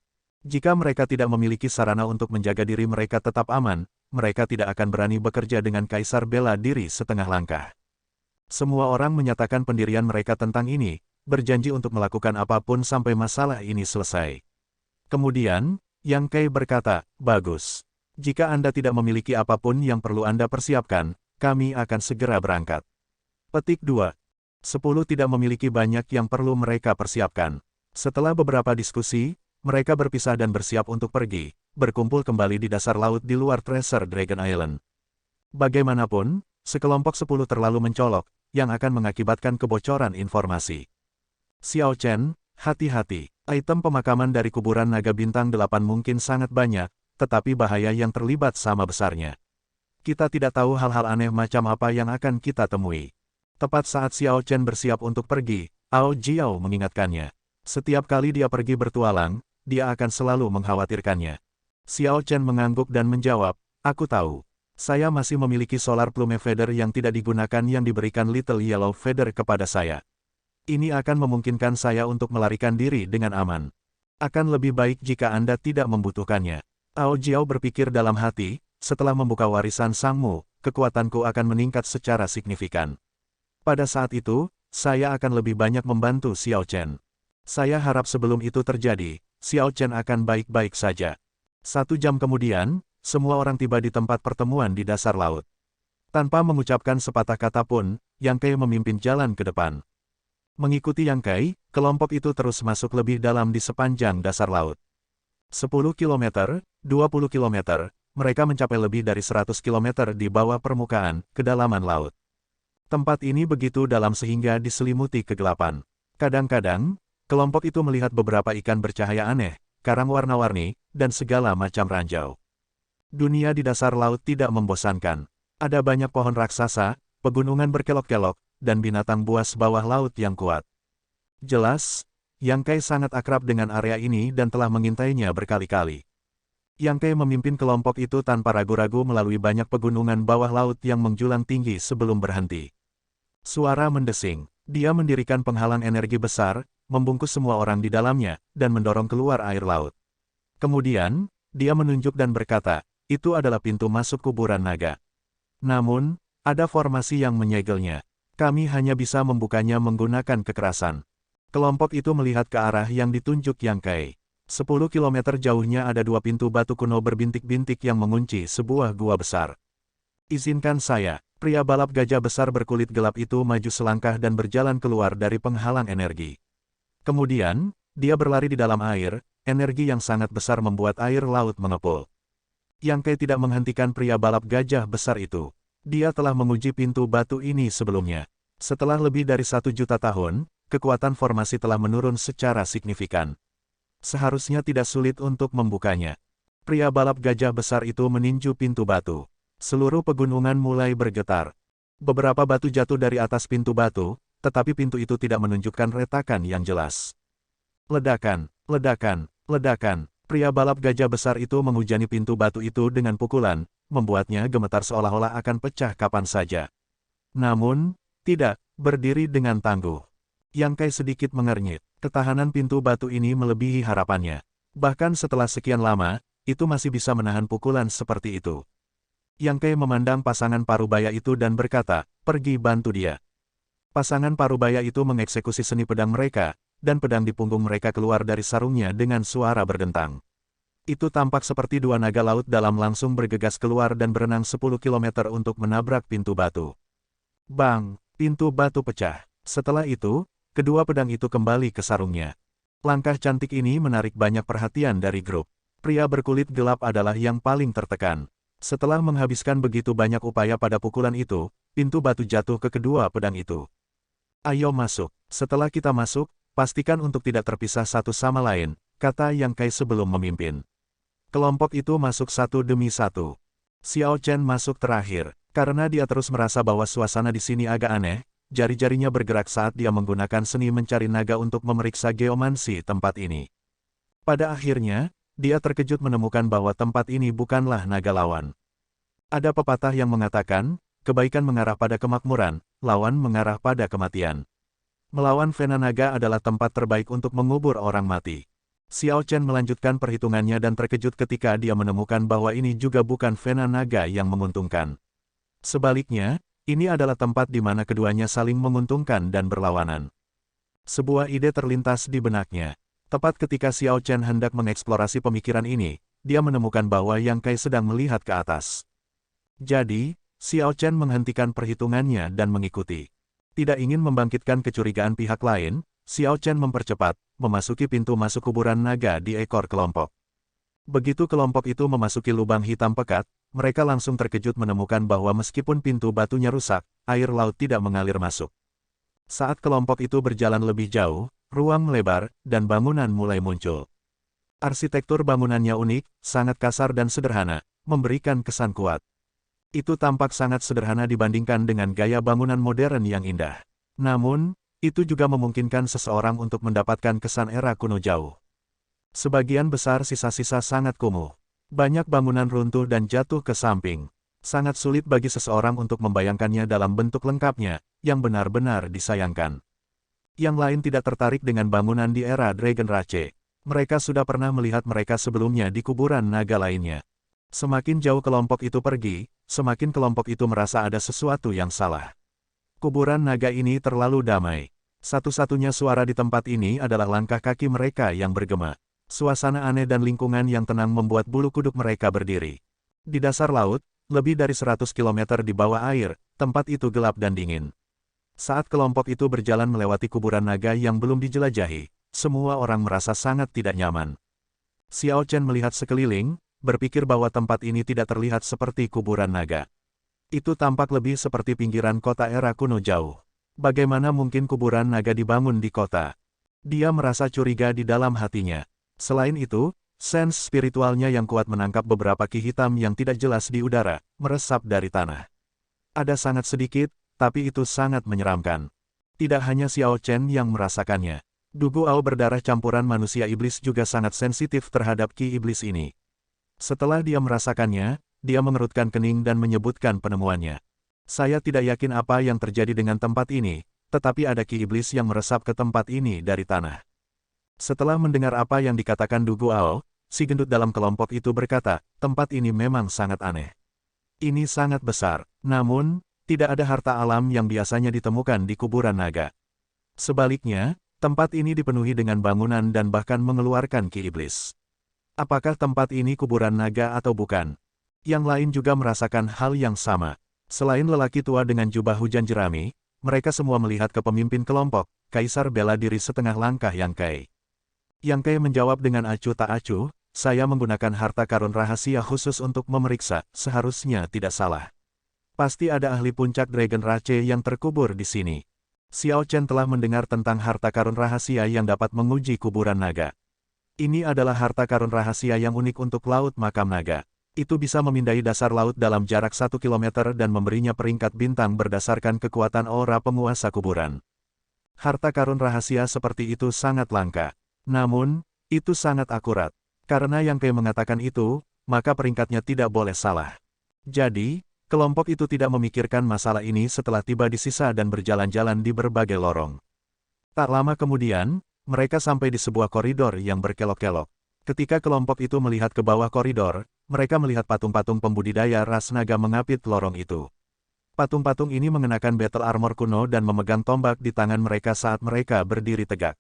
Jika mereka tidak memiliki sarana untuk menjaga diri mereka tetap aman, mereka tidak akan berani bekerja dengan kaisar bela diri setengah langkah. Semua orang menyatakan pendirian mereka tentang ini, berjanji untuk melakukan apapun sampai masalah ini selesai. Kemudian, Yang Kai berkata, bagus. Jika Anda tidak memiliki apapun yang perlu Anda persiapkan, kami akan segera berangkat. Petik 2. 10 tidak memiliki banyak yang perlu mereka persiapkan. Setelah beberapa diskusi, mereka berpisah dan bersiap untuk pergi, berkumpul kembali di dasar laut di luar Treasure Dragon Island. Bagaimanapun, sekelompok 10 terlalu mencolok, yang akan mengakibatkan kebocoran informasi. Xiao Chen, hati-hati, item pemakaman dari kuburan naga bintang 8 mungkin sangat banyak, tetapi bahaya yang terlibat sama besarnya. Kita tidak tahu hal-hal aneh macam apa yang akan kita temui. Tepat saat Xiao Chen bersiap untuk pergi, Ao Jiao mengingatkannya. Setiap kali dia pergi bertualang, dia akan selalu mengkhawatirkannya. Xiao Chen mengangguk dan menjawab, aku tahu. Saya masih memiliki Solar Plume Feather yang tidak digunakan yang diberikan Little Yellow Feather kepada saya. Ini akan memungkinkan saya untuk melarikan diri dengan aman. Akan lebih baik jika Anda tidak membutuhkannya. Ao Jiao berpikir dalam hati, setelah membuka warisan Sangmu, kekuatanku akan meningkat secara signifikan. Pada saat itu, saya akan lebih banyak membantu Xiao Chen. Saya harap sebelum itu terjadi, Xiao Chen akan baik-baik saja. 1 jam kemudian, semua orang tiba di tempat pertemuan di dasar laut. Tanpa mengucapkan sepatah kata pun, Yang Kai memimpin jalan ke depan. Mengikuti Yang Kai, kelompok itu terus masuk lebih dalam di sepanjang dasar laut. 10 km, 20 km, mereka mencapai lebih dari 100 km di bawah permukaan, kedalaman laut. Tempat ini begitu dalam sehingga diselimuti kegelapan. Kadang-kadang, kelompok itu melihat beberapa ikan bercahaya aneh, karang warna-warni, dan segala macam ranjau. Dunia di dasar laut tidak membosankan. Ada banyak pohon raksasa, pegunungan berkelok-kelok, dan binatang buas bawah laut yang kuat. Jelas, Yang Kai sangat akrab dengan area ini dan telah mengintainya berkali-kali. Yang Kai memimpin kelompok itu tanpa ragu-ragu melalui banyak pegunungan bawah laut yang menjulang tinggi sebelum berhenti. Suara mendesing. Dia mendirikan penghalang energi besar, membungkus semua orang di dalamnya, dan mendorong keluar air laut. Kemudian, dia menunjuk dan berkata, itu adalah pintu masuk kuburan naga. Namun, ada formasi yang menyegelnya. Kami hanya bisa membukanya menggunakan kekerasan. Kelompok itu melihat ke arah yang ditunjuk Yang Kai. 10 km jauhnya ada 2 pintu batu kuno berbintik-bintik yang mengunci sebuah gua besar. Izinkan saya, pria balap gajah besar berkulit gelap itu maju selangkah dan berjalan keluar dari penghalang energi. Kemudian, dia berlari di dalam air, energi yang sangat besar membuat air laut mengepul. Yang Kai tidak menghentikan pria balap gajah besar itu. Dia telah menguji pintu batu ini sebelumnya. Setelah lebih dari 1 juta tahun, kekuatan formasi telah menurun secara signifikan. Seharusnya tidak sulit untuk membukanya. Pria balap gajah besar itu meninju pintu batu. Seluruh pegunungan mulai bergetar. Beberapa batu jatuh dari atas pintu batu, tetapi pintu itu tidak menunjukkan retakan yang jelas. Ledakan, ledakan, ledakan. Pria balap gajah besar itu menghujani pintu batu itu dengan pukulan, membuatnya gemetar seolah-olah akan pecah kapan saja. Namun, tidak, berdiri dengan tangguh. Yang Kai sedikit mengernyit. Ketahanan pintu batu ini melebihi harapannya. Bahkan setelah sekian lama, itu masih bisa menahan pukulan seperti itu. Yang Kai memandang pasangan parubaya itu dan berkata, pergi bantu dia. Pasangan parubaya itu mengeksekusi seni pedang mereka, dan pedang di punggung mereka keluar dari sarungnya dengan suara berdentang. Itu tampak seperti 2 naga laut dalam langsung bergegas keluar dan berenang 10 km untuk menabrak pintu batu. Bang! Pintu batu pecah. Setelah itu, kedua pedang itu kembali ke sarungnya. Langkah cantik ini menarik banyak perhatian dari grup. Pria berkulit gelap adalah yang paling tertekan. Setelah menghabiskan begitu banyak upaya pada pukulan itu, pintu batu jatuh ke kedua pedang itu. Ayo masuk. Setelah kita masuk, pastikan untuk tidak terpisah satu sama lain, kata Yang Kai sebelum memimpin. Kelompok itu masuk satu demi satu. Xiao Chen masuk terakhir. Karena dia terus merasa bahwa suasana di sini agak aneh, jari-jarinya bergerak saat dia menggunakan seni mencari naga untuk memeriksa geomansi tempat ini. Pada akhirnya, dia terkejut menemukan bahwa tempat ini bukanlah naga lawan. Ada pepatah yang mengatakan, kebaikan mengarah pada kemakmuran, lawan mengarah pada kematian. Melawan Vena Naga adalah tempat terbaik untuk mengubur orang mati. Xiao Chen melanjutkan perhitungannya dan terkejut ketika dia menemukan bahwa ini juga bukan Vena Naga yang menguntungkan. Sebaliknya, ini adalah tempat di mana keduanya saling menguntungkan dan berlawanan. Sebuah ide terlintas di benaknya. Tepat ketika Xiao Chen hendak mengeksplorasi pemikiran ini, dia menemukan bahwa Yang Kai sedang melihat ke atas. Jadi, Xiao Chen menghentikan perhitungannya dan mengikuti. Tidak ingin membangkitkan kecurigaan pihak lain, Xiao Chen mempercepat, memasuki pintu masuk kuburan naga di ekor kelompok. Begitu kelompok itu memasuki lubang hitam pekat, mereka langsung terkejut menemukan bahwa meskipun pintu batunya rusak, air laut tidak mengalir masuk. Saat kelompok itu berjalan lebih jauh, ruang melebar, dan bangunan mulai muncul. Arsitektur bangunannya unik, sangat kasar dan sederhana, memberikan kesan kuat. Itu tampak sangat sederhana dibandingkan dengan gaya bangunan modern yang indah. Namun, itu juga memungkinkan seseorang untuk mendapatkan kesan era kuno jauh. Sebagian besar sisa-sisa sangat kumuh. Banyak bangunan runtuh dan jatuh ke samping. Sangat sulit bagi seseorang untuk membayangkannya dalam bentuk lengkapnya, yang benar-benar disayangkan. Yang lain tidak tertarik dengan bangunan di era Dragon Rache. Mereka sudah pernah melihat mereka sebelumnya di kuburan naga lainnya. Semakin jauh kelompok itu pergi, semakin kelompok itu merasa ada sesuatu yang salah. Kuburan naga ini terlalu damai. Satu-satunya suara di tempat ini adalah langkah kaki mereka yang bergema. Suasana aneh dan lingkungan yang tenang membuat bulu kuduk mereka berdiri. Di dasar laut, lebih dari 100 km di bawah air, tempat itu gelap dan dingin. Saat kelompok itu berjalan melewati kuburan naga yang belum dijelajahi, semua orang merasa sangat tidak nyaman. Xiao Chen melihat sekeliling, berpikir bahwa tempat ini tidak terlihat seperti kuburan naga. Itu tampak lebih seperti pinggiran kota era kuno jauh. Bagaimana mungkin kuburan naga dibangun di kota? Dia merasa curiga di dalam hatinya. Selain itu, sense spiritualnya yang kuat menangkap beberapa ki hitam yang tidak jelas di udara, meresap dari tanah. Ada sangat sedikit, tapi itu sangat menyeramkan. Tidak hanya Xiao Chen yang merasakannya. Du Guao berdarah campuran manusia iblis juga sangat sensitif terhadap ki iblis ini. Setelah dia merasakannya, dia mengerutkan kening dan menyebutkan penemuannya. Saya tidak yakin apa yang terjadi dengan tempat ini, tetapi ada ki iblis yang meresap ke tempat ini dari tanah. Setelah mendengar apa yang dikatakan Du Guao, si gendut dalam kelompok itu berkata, tempat ini memang sangat aneh. Ini sangat besar, namun, tidak ada harta alam yang biasanya ditemukan di kuburan naga. Sebaliknya, tempat ini dipenuhi dengan bangunan dan bahkan mengeluarkan ki iblis. Apakah tempat ini kuburan naga atau bukan? Yang lain juga merasakan hal yang sama. Selain lelaki tua dengan jubah hujan jerami, mereka semua melihat ke pemimpin kelompok, Kaisar bela diri setengah langkah Yang Kai. Yang Kai menjawab dengan acuh tak acuh, saya menggunakan harta karun rahasia khusus untuk memeriksa, seharusnya tidak salah. Pasti ada ahli puncak Dragon Rache yang terkubur di sini. Xiao Chen telah mendengar tentang harta karun rahasia yang dapat menguji kuburan naga. Ini adalah harta karun rahasia yang unik untuk laut makam naga. Itu bisa memindai dasar laut dalam jarak 1 km dan memberinya peringkat bintang berdasarkan kekuatan aura penguasa kuburan. Harta karun rahasia seperti itu sangat langka. Namun, itu sangat akurat. Karena Yang Kai mengatakan itu, maka peringkatnya tidak boleh salah. Jadi, kelompok itu tidak memikirkan masalah ini setelah tiba di sisa dan berjalan-jalan di berbagai lorong. Tak lama kemudian, mereka sampai di sebuah koridor yang berkelok-kelok. Ketika kelompok itu melihat ke bawah koridor, mereka melihat patung-patung pembudidaya ras naga mengapit lorong itu. Patung-patung ini mengenakan battle armor kuno dan memegang tombak di tangan mereka saat mereka berdiri tegak.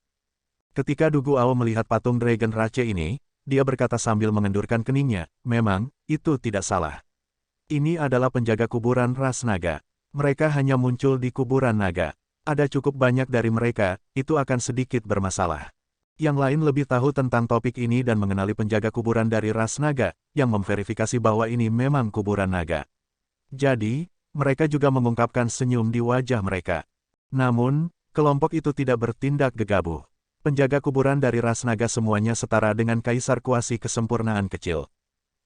Ketika Du Guao melihat patung Dragon Rache ini, dia berkata sambil mengendurkan keningnya, memang, itu tidak salah. Ini adalah penjaga kuburan ras naga. Mereka hanya muncul di kuburan naga. Ada cukup banyak dari mereka, itu akan sedikit bermasalah. Yang lain lebih tahu tentang topik ini dan mengenali penjaga kuburan dari ras naga, yang memverifikasi bahwa ini memang kuburan naga. Jadi, mereka juga mengungkapkan senyum di wajah mereka. Namun, kelompok itu tidak bertindak gegabah. Penjaga kuburan dari ras naga semuanya setara dengan kaisar kuasi kesempurnaan kecil.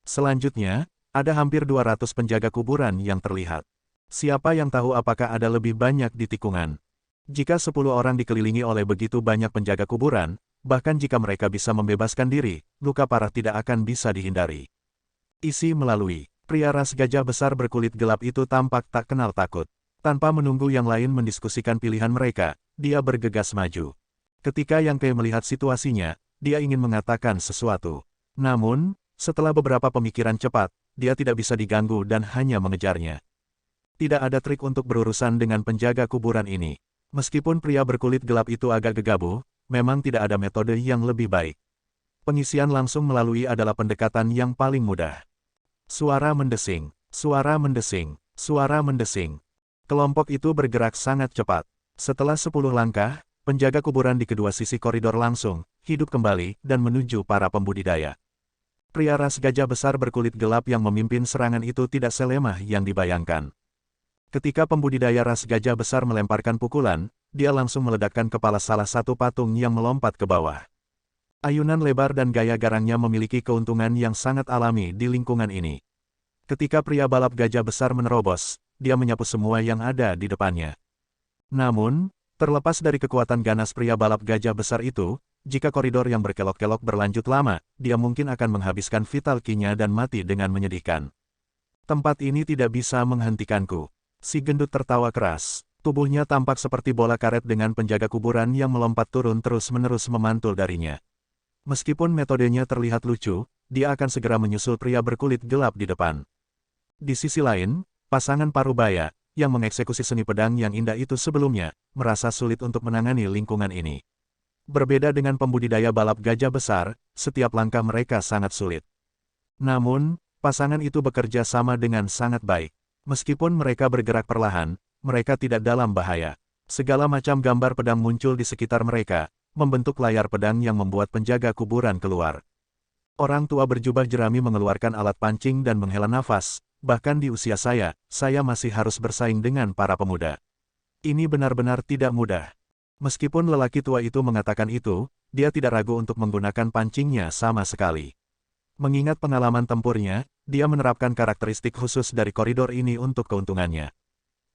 Selanjutnya, ada hampir 200 penjaga kuburan yang terlihat. Siapa yang tahu apakah ada lebih banyak di tikungan? Jika 10 orang dikelilingi oleh begitu banyak penjaga kuburan, bahkan jika mereka bisa membebaskan diri, luka parah tidak akan bisa dihindari. Isi melalui. Pria ras gajah besar berkulit gelap itu tampak tak kenal takut. Tanpa menunggu yang lain mendiskusikan pilihan mereka, dia bergegas maju. Ketika Yang Kai melihat situasinya, dia ingin mengatakan sesuatu. Namun, setelah beberapa pemikiran cepat, dia tidak bisa diganggu dan hanya mengejarnya. Tidak ada trik untuk berurusan dengan penjaga kuburan ini. Meskipun pria berkulit gelap itu agak gegabah, memang tidak ada metode yang lebih baik. Pengisian langsung melalui adalah pendekatan yang paling mudah. Suara mendesing, suara mendesing, suara mendesing. Kelompok itu bergerak sangat cepat. Setelah 10 langkah, penjaga kuburan di kedua sisi koridor langsung hidup kembali dan menuju para pembudidaya. Pria ras gajah besar berkulit gelap yang memimpin serangan itu tidak selemah yang dibayangkan. Ketika pembudidaya ras gajah besar melemparkan pukulan, dia langsung meledakkan kepala salah satu patung yang melompat ke bawah. Ayunan lebar dan gaya garangnya memiliki keuntungan yang sangat alami di lingkungan ini. Ketika pria balap gajah besar menerobos, dia menyapu semua yang ada di depannya. Namun, terlepas dari kekuatan ganas pria balap gajah besar itu, jika koridor yang berkelok-kelok berlanjut lama, dia mungkin akan menghabiskan vital ki-nya dan mati dengan menyedihkan. Tempat ini tidak bisa menghentikanku. Si gendut tertawa keras. Tubuhnya tampak seperti bola karet dengan penjaga kuburan yang melompat turun terus-menerus memantul darinya. Meskipun metodenya terlihat lucu, dia akan segera menyusul pria berkulit gelap di depan. Di sisi lain, pasangan Parubaya, yang mengeksekusi seni pedang yang indah itu sebelumnya, merasa sulit untuk menangani lingkungan ini. Berbeda dengan pembudidaya balap gajah besar, setiap langkah mereka sangat sulit. Namun, pasangan itu bekerja sama dengan sangat baik. Meskipun mereka bergerak perlahan, mereka tidak dalam bahaya. Segala macam gambar pedang muncul di sekitar mereka, membentuk layar pedang yang membuat penjaga kuburan keluar. Orang tua berjubah jerami mengeluarkan alat pancing dan menghela nafas. Bahkan di usia saya masih harus bersaing dengan para pemuda. Ini benar-benar tidak mudah. Meskipun lelaki tua itu mengatakan itu, dia tidak ragu untuk menggunakan pancingnya sama sekali. Mengingat pengalaman tempurnya, dia menerapkan karakteristik khusus dari koridor ini untuk keuntungannya.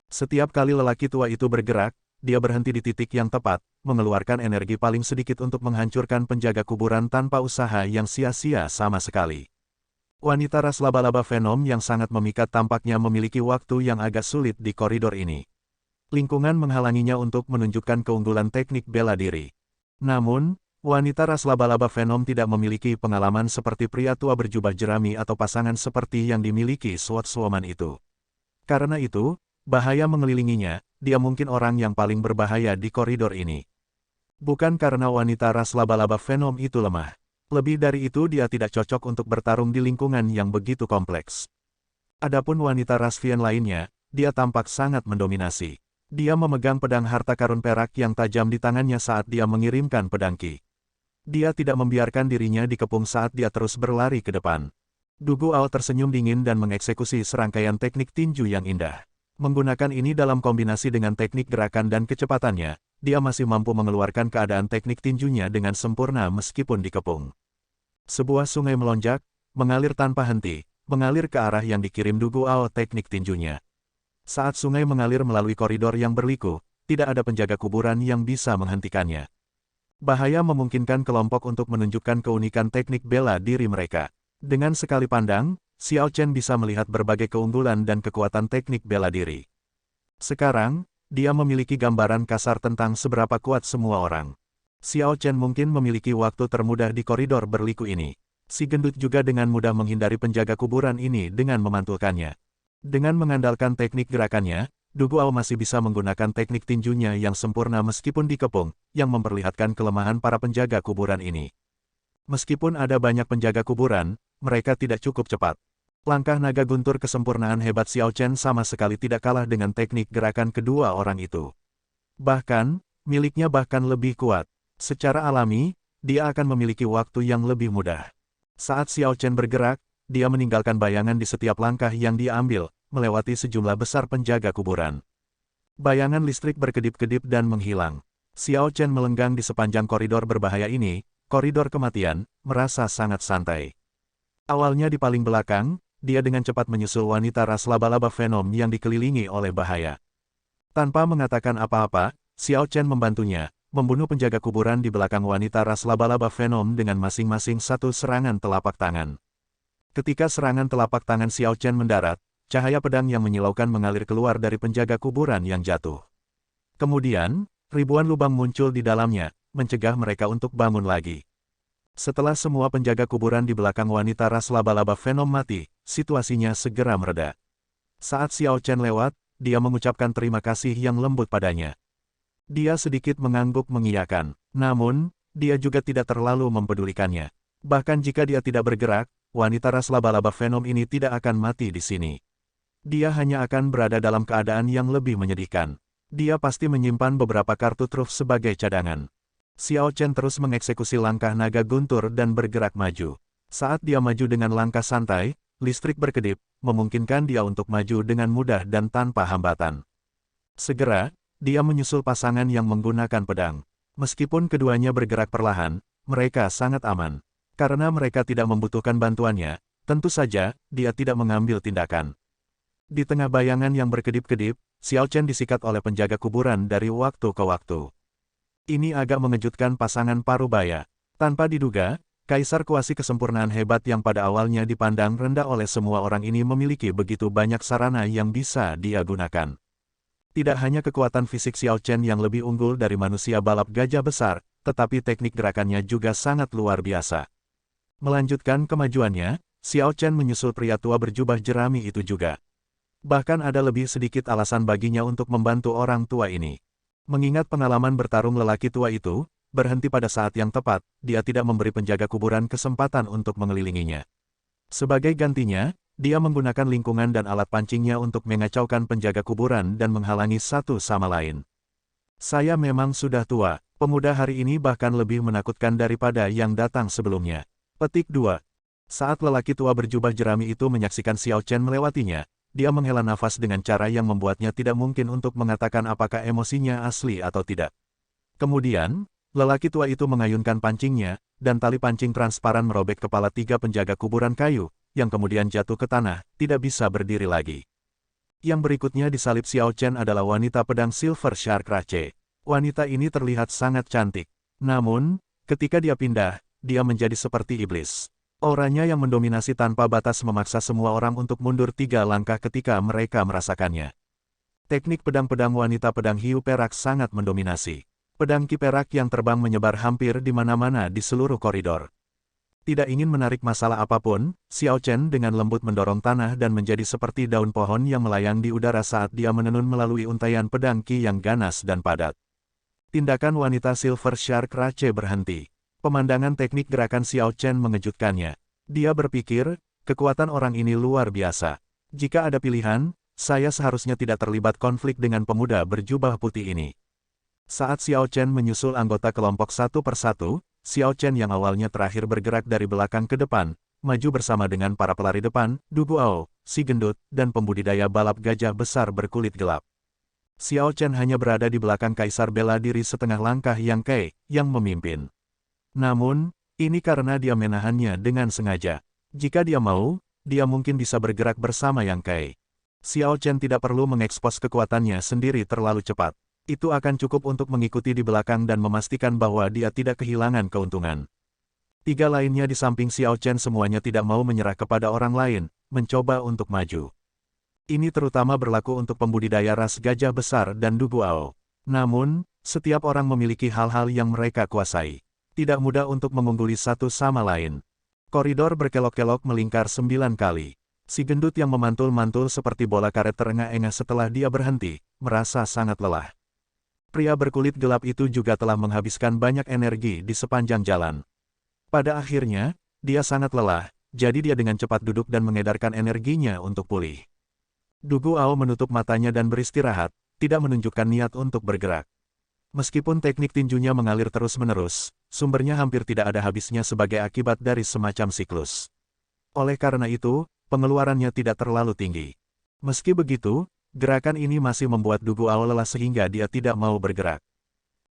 Setiap kali lelaki tua itu bergerak, dia berhenti di titik yang tepat, mengeluarkan energi paling sedikit untuk menghancurkan penjaga kuburan tanpa usaha yang sia-sia sama sekali. Wanita ras laba-laba Venom yang sangat memikat tampaknya memiliki waktu yang agak sulit di koridor ini. Lingkungan menghalanginya untuk menunjukkan keunggulan teknik bela diri. Namun, wanita ras laba-laba Venom tidak memiliki pengalaman seperti pria tua berjubah jerami atau pasangan seperti yang dimiliki Swordswoman itu. Karena itu, bahaya mengelilinginya, dia mungkin orang yang paling berbahaya di koridor ini. Bukan karena wanita ras laba-laba Venom itu lemah. Lebih dari itu dia tidak cocok untuk bertarung di lingkungan yang begitu kompleks. Adapun wanita ras Vien lainnya, dia tampak sangat mendominasi. Dia memegang pedang harta karun perak yang tajam di tangannya saat dia mengirimkan pedang ki. Dia tidak membiarkan dirinya dikepung saat dia terus berlari ke depan. Du Guao tersenyum dingin dan mengeksekusi serangkaian teknik tinju yang indah. Menggunakan ini dalam kombinasi dengan teknik gerakan dan kecepatannya, dia masih mampu mengeluarkan keadaan teknik tinjunya dengan sempurna meskipun dikepung. Sebuah sungai melonjak, mengalir tanpa henti, mengalir ke arah yang dikirim Du Guao teknik tinjunya. Saat sungai mengalir melalui koridor yang berliku, tidak ada penjaga kuburan yang bisa menghentikannya. Bahaya memungkinkan kelompok untuk menunjukkan keunikan teknik bela diri mereka. Dengan sekali pandang, Xiao Chen bisa melihat berbagai keunggulan dan kekuatan teknik bela diri. Sekarang, dia memiliki gambaran kasar tentang seberapa kuat semua orang. Xiao Chen mungkin memiliki waktu termudah di koridor berliku ini. Si gendut juga dengan mudah menghindari penjaga kuburan ini dengan memantulkannya. Dengan mengandalkan teknik gerakannya, Du Guao masih bisa menggunakan teknik tinjunya yang sempurna meskipun dikepung, yang memperlihatkan kelemahan para penjaga kuburan ini. Meskipun ada banyak penjaga kuburan, mereka tidak cukup cepat. Langkah naga guntur kesempurnaan hebat Xiao Chen sama sekali tidak kalah dengan teknik gerakan kedua orang itu. Bahkan, miliknya bahkan lebih kuat. Secara alami, dia akan memiliki waktu yang lebih mudah. Saat Xiao Chen bergerak, dia meninggalkan bayangan di setiap langkah yang dia ambil, melewati sejumlah besar penjaga kuburan. Bayangan listrik berkedip-kedip dan menghilang. Xiao Chen melenggang di sepanjang koridor berbahaya ini, koridor kematian, merasa sangat santai. Awalnya di paling belakang, dia dengan cepat menyusul wanita ras laba-laba Venom yang dikelilingi oleh bahaya. Tanpa mengatakan apa-apa, Xiao Chen membantunya, membunuh penjaga kuburan di belakang wanita ras laba-laba Venom dengan masing-masing satu serangan telapak tangan. Ketika serangan telapak tangan Xiao Chen mendarat, cahaya pedang yang menyilaukan mengalir keluar dari penjaga kuburan yang jatuh. Kemudian, ribuan lubang muncul di dalamnya, mencegah mereka untuk bangun lagi. Setelah semua penjaga kuburan di belakang wanita ras laba-laba Venom mati, situasinya segera mereda. Saat Xiao Chen lewat, dia mengucapkan terima kasih yang lembut padanya. Dia sedikit mengangguk mengiyakan, namun, dia juga tidak terlalu mempedulikannya. Bahkan jika dia tidak bergerak, wanita ras laba-laba Venom ini tidak akan mati di sini. Dia hanya akan berada dalam keadaan yang lebih menyedihkan. Dia pasti menyimpan beberapa kartu truf sebagai cadangan. Xiao Chen terus mengeksekusi langkah naga guntur dan bergerak maju. Saat dia maju dengan langkah santai, listrik berkedip, memungkinkan dia untuk maju dengan mudah dan tanpa hambatan. Segera, dia menyusul pasangan yang menggunakan pedang. Meskipun keduanya bergerak perlahan, mereka sangat aman. Karena mereka tidak membutuhkan bantuannya, Tentu saja, dia tidak mengambil tindakan. Di tengah bayangan yang berkedip-kedip, Xiao Chen disikat oleh penjaga kuburan dari waktu ke waktu. Ini agak mengejutkan pasangan parubaya. Tanpa diduga, Kaisar Kuasi kesempurnaan hebat yang pada awalnya dipandang rendah oleh semua orang ini memiliki begitu banyak sarana yang bisa dia gunakan. Tidak hanya kekuatan fisik Xiao Chen yang lebih unggul dari manusia balap gajah besar, tetapi teknik gerakannya juga sangat luar biasa. Melanjutkan kemajuannya, Xiao Chen menyusul pria tua berjubah jerami itu juga. Bahkan ada lebih sedikit alasan baginya untuk membantu orang tua ini. Mengingat pengalaman bertarung lelaki tua itu, berhenti pada saat yang tepat, dia tidak memberi penjaga kuburan kesempatan untuk mengelilinginya. Sebagai gantinya, dia menggunakan lingkungan dan alat pancingnya untuk mengacaukan penjaga kuburan dan menghalangi satu sama lain. Saya memang sudah tua, pemuda hari ini bahkan lebih menakutkan daripada yang datang sebelumnya. Petik 2. Saat lelaki tua berjubah jerami itu menyaksikan Xiao Chen melewatinya, dia menghela nafas dengan cara yang membuatnya tidak mungkin untuk mengatakan apakah emosinya asli atau tidak. Kemudian, lelaki tua itu mengayunkan pancingnya, dan tali pancing transparan merobek kepala 3 penjaga kuburan kayu, yang kemudian jatuh ke tanah, tidak bisa berdiri lagi. Yang berikutnya disalib Xiao Chen adalah wanita pedang Silver Shark Rache. Wanita ini terlihat sangat cantik. Namun, ketika dia pindah, dia menjadi seperti iblis. Auranya yang mendominasi tanpa batas memaksa semua orang untuk mundur 3 langkah ketika mereka merasakannya. Teknik pedang-pedang wanita pedang hiu perak sangat mendominasi. Pedang ki perak yang terbang menyebar hampir di mana-mana di seluruh koridor. Tidak ingin menarik masalah apapun, Xiao Chen dengan lembut mendorong tanah dan menjadi seperti daun pohon yang melayang di udara saat dia menenun melalui untaian pedang ki yang ganas dan padat. Tindakan wanita Silver Shark Rache berhenti. Pemandangan teknik gerakan Xiao Chen mengejutkannya. Dia berpikir, kekuatan orang ini luar biasa. Jika ada pilihan, saya seharusnya tidak terlibat konflik dengan pemuda berjubah putih ini. Saat Xiao Chen menyusul anggota kelompok satu persatu, Xiao Chen yang awalnya terakhir bergerak dari belakang ke depan, maju bersama dengan para pelari depan, Du Guo, si gendut, dan pembudidaya balap gajah besar berkulit gelap. Xiao Chen hanya berada di belakang Kaisar bela diri setengah langkah Yang Kai, yang memimpin. Namun, ini karena dia menahannya dengan sengaja. Jika dia mau, dia mungkin bisa bergerak bersama Yang Kai. Xiao Chen tidak perlu mengekspos kekuatannya sendiri terlalu cepat. Itu akan cukup untuk mengikuti di belakang dan memastikan bahwa dia tidak kehilangan keuntungan. 3 lainnya di samping Xiao Chen semuanya tidak mau menyerah kepada orang lain, mencoba untuk maju. Ini terutama berlaku untuk pembudidaya ras gajah besar dan Du Guo. Namun, setiap orang memiliki hal-hal yang mereka kuasai. Tidak mudah untuk mengungguli satu sama lain. Koridor berkelok-kelok melingkar 9 kali. Si gendut yang memantul-mantul seperti bola karet terengah-engah setelah dia berhenti, merasa sangat lelah. Pria berkulit gelap itu juga telah menghabiskan banyak energi di sepanjang jalan. Pada akhirnya, dia sangat lelah, jadi dia dengan cepat duduk dan mengedarkan energinya untuk pulih. Du Guo menutup matanya dan beristirahat, tidak menunjukkan niat untuk bergerak. Meskipun teknik tinjunya mengalir terus-menerus, sumbernya hampir tidak ada habisnya sebagai akibat dari semacam siklus. Oleh karena itu, pengeluarannya tidak terlalu tinggi. Meski begitu, gerakan ini masih membuat Du Guo lelah sehingga dia tidak mau bergerak.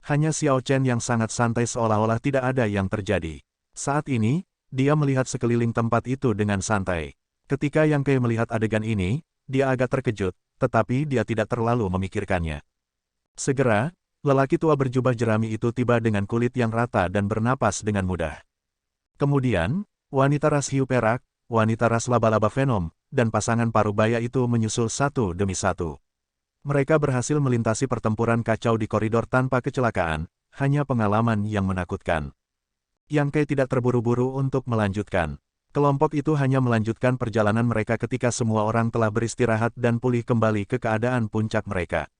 Hanya Xiao Chen yang sangat santai seolah-olah tidak ada yang terjadi. Saat ini, dia melihat sekeliling tempat itu dengan santai. Ketika Yang Kai melihat adegan ini, dia agak terkejut, tetapi dia tidak terlalu memikirkannya. Segera, lelaki tua berjubah jerami itu tiba dengan kulit yang rata dan bernapas dengan mudah. Kemudian, wanita ras hiu perak, wanita ras laba-laba venom, dan pasangan parubaya itu menyusul satu demi satu. Mereka berhasil melintasi pertempuran kacau di koridor tanpa kecelakaan, hanya pengalaman yang menakutkan. Yang Kai tidak terburu-buru untuk melanjutkan. Kelompok itu hanya melanjutkan perjalanan mereka ketika semua orang telah beristirahat dan pulih kembali ke keadaan puncak mereka.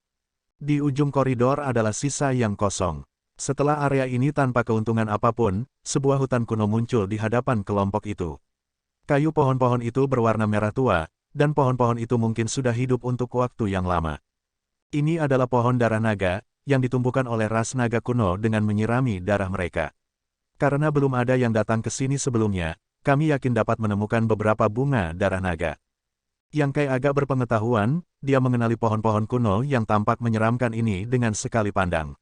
Di ujung koridor adalah sisa yang kosong. Setelah area ini tanpa keuntungan apapun, sebuah hutan kuno muncul di hadapan kelompok itu. Kayu pohon-pohon itu berwarna merah tua, dan pohon-pohon itu mungkin sudah hidup untuk waktu yang lama. Ini adalah pohon darah naga, yang ditumbuhkan oleh ras naga kuno dengan menyirami darah mereka. Karena belum ada yang datang ke sini sebelumnya, kami yakin dapat menemukan beberapa bunga darah naga. Yang Kai agak berpengetahuan, dia mengenali pohon-pohon kuno yang tampak menyeramkan ini dengan sekali pandang.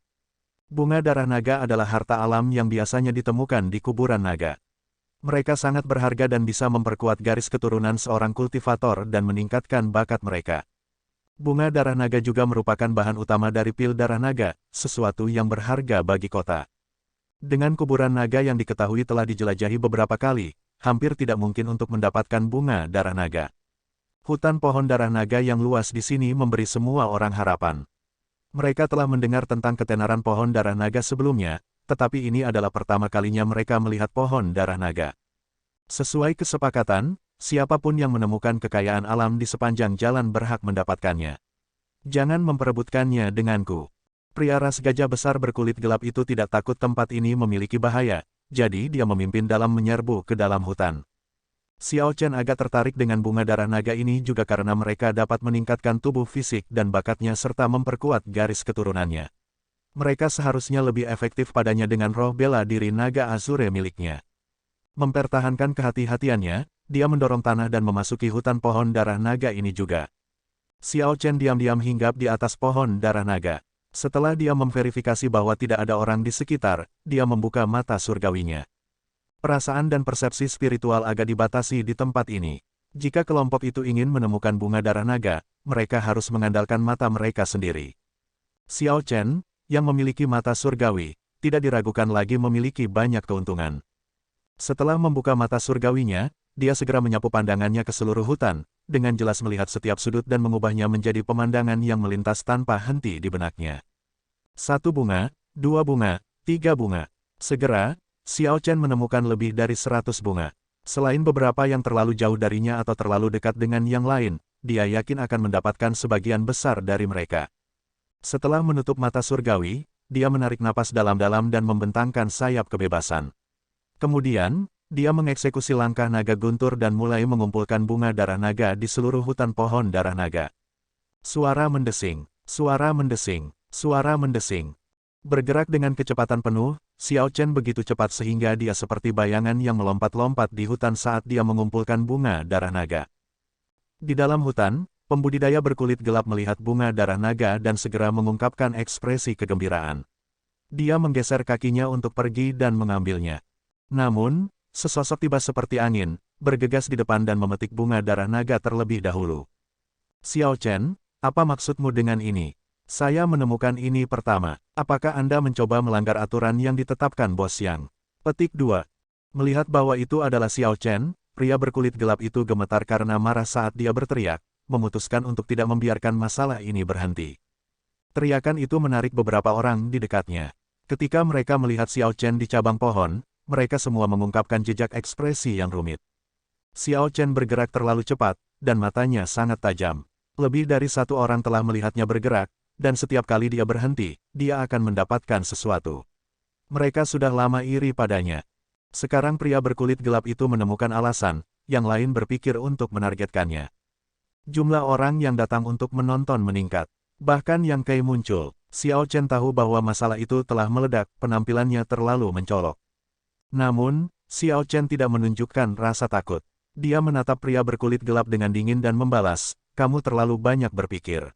Bunga darah naga adalah harta alam yang biasanya ditemukan di kuburan naga. Mereka sangat berharga dan bisa memperkuat garis keturunan seorang kultivator dan meningkatkan bakat mereka. Bunga darah naga juga merupakan bahan utama dari pil darah naga, sesuatu yang berharga bagi kota. Dengan kuburan naga yang diketahui telah dijelajahi beberapa kali, hampir tidak mungkin untuk mendapatkan bunga darah naga. Hutan pohon darah naga yang luas di sini memberi semua orang harapan. Mereka telah mendengar tentang ketenaran pohon darah naga sebelumnya, tetapi ini adalah pertama kalinya mereka melihat pohon darah naga. Sesuai kesepakatan, siapapun yang menemukan kekayaan alam di sepanjang jalan berhak mendapatkannya. Jangan memperebutkannya denganku. Pria ras gajah besar berkulit gelap itu tidak takut tempat ini memiliki bahaya, jadi dia memimpin dalam menyerbu ke dalam hutan. Xiao Chen agak tertarik dengan bunga darah naga ini juga karena mereka dapat meningkatkan tubuh fisik dan bakatnya serta memperkuat garis keturunannya. Mereka seharusnya lebih efektif padanya dengan roh bela diri naga Azure miliknya. Mempertahankan kehati-hatiannya, dia mendorong tanah dan memasuki hutan pohon darah naga ini juga. Xiao Chen diam-diam hinggap di atas pohon darah naga. Setelah dia memverifikasi bahwa tidak ada orang di sekitar, dia membuka mata surgawinya. Perasaan dan persepsi spiritual agak dibatasi di tempat ini. Jika kelompok itu ingin menemukan bunga darah naga, mereka harus mengandalkan mata mereka sendiri. Xiao Chen, yang memiliki mata surgawi, tidak diragukan lagi memiliki banyak keuntungan. Setelah membuka mata surgawinya, dia segera menyapu pandangannya ke seluruh hutan, dengan jelas melihat setiap sudut dan mengubahnya menjadi pemandangan yang melintas tanpa henti di benaknya. 1 bunga, 2 bunga, 3 bunga. Segera, Xiao Chen menemukan lebih dari 100 bunga. Selain beberapa yang terlalu jauh darinya atau terlalu dekat dengan yang lain, dia yakin akan mendapatkan sebagian besar dari mereka. Setelah menutup mata surgawi, dia menarik napas dalam-dalam dan membentangkan sayap kebebasan. Kemudian, dia mengeksekusi langkah naga guntur dan mulai mengumpulkan bunga darah naga di seluruh hutan pohon darah naga. Suara mendesing, suara mendesing, suara mendesing. Bergerak dengan kecepatan penuh, Xiao Chen begitu cepat sehingga dia seperti bayangan yang melompat-lompat di hutan saat dia mengumpulkan bunga darah naga. Di dalam hutan, pembudidaya berkulit gelap melihat bunga darah naga dan segera mengungkapkan ekspresi kegembiraan. Dia menggeser kakinya untuk pergi dan mengambilnya. Namun, sesosok tiba seperti angin, bergegas di depan dan memetik bunga darah naga terlebih dahulu. Xiao Chen, apa maksudmu dengan ini? Saya menemukan ini pertama. Apakah Anda mencoba melanggar aturan yang ditetapkan Bos Yang? Petik 2. Melihat bahwa itu adalah Xiao Chen, pria berkulit gelap itu gemetar karena marah saat dia berteriak, memutuskan untuk tidak membiarkan masalah ini berhenti. Teriakan itu menarik beberapa orang di dekatnya. Ketika mereka melihat Xiao Chen di cabang pohon, mereka semua mengungkapkan jejak ekspresi yang rumit. Xiao Chen bergerak terlalu cepat, dan matanya sangat tajam. Lebih dari satu orang telah melihatnya bergerak, dan setiap kali dia berhenti, dia akan mendapatkan sesuatu. Mereka sudah lama iri padanya. Sekarang pria berkulit gelap itu menemukan alasan, yang lain berpikir untuk menargetkannya. Jumlah orang yang datang untuk menonton meningkat. Bahkan yang Kei muncul. Xiao Chen tahu bahwa masalah itu telah meledak, penampilannya terlalu mencolok. Namun, Xiao Chen tidak menunjukkan rasa takut. Dia menatap pria berkulit gelap dengan dingin dan membalas, "Kamu terlalu banyak berpikir."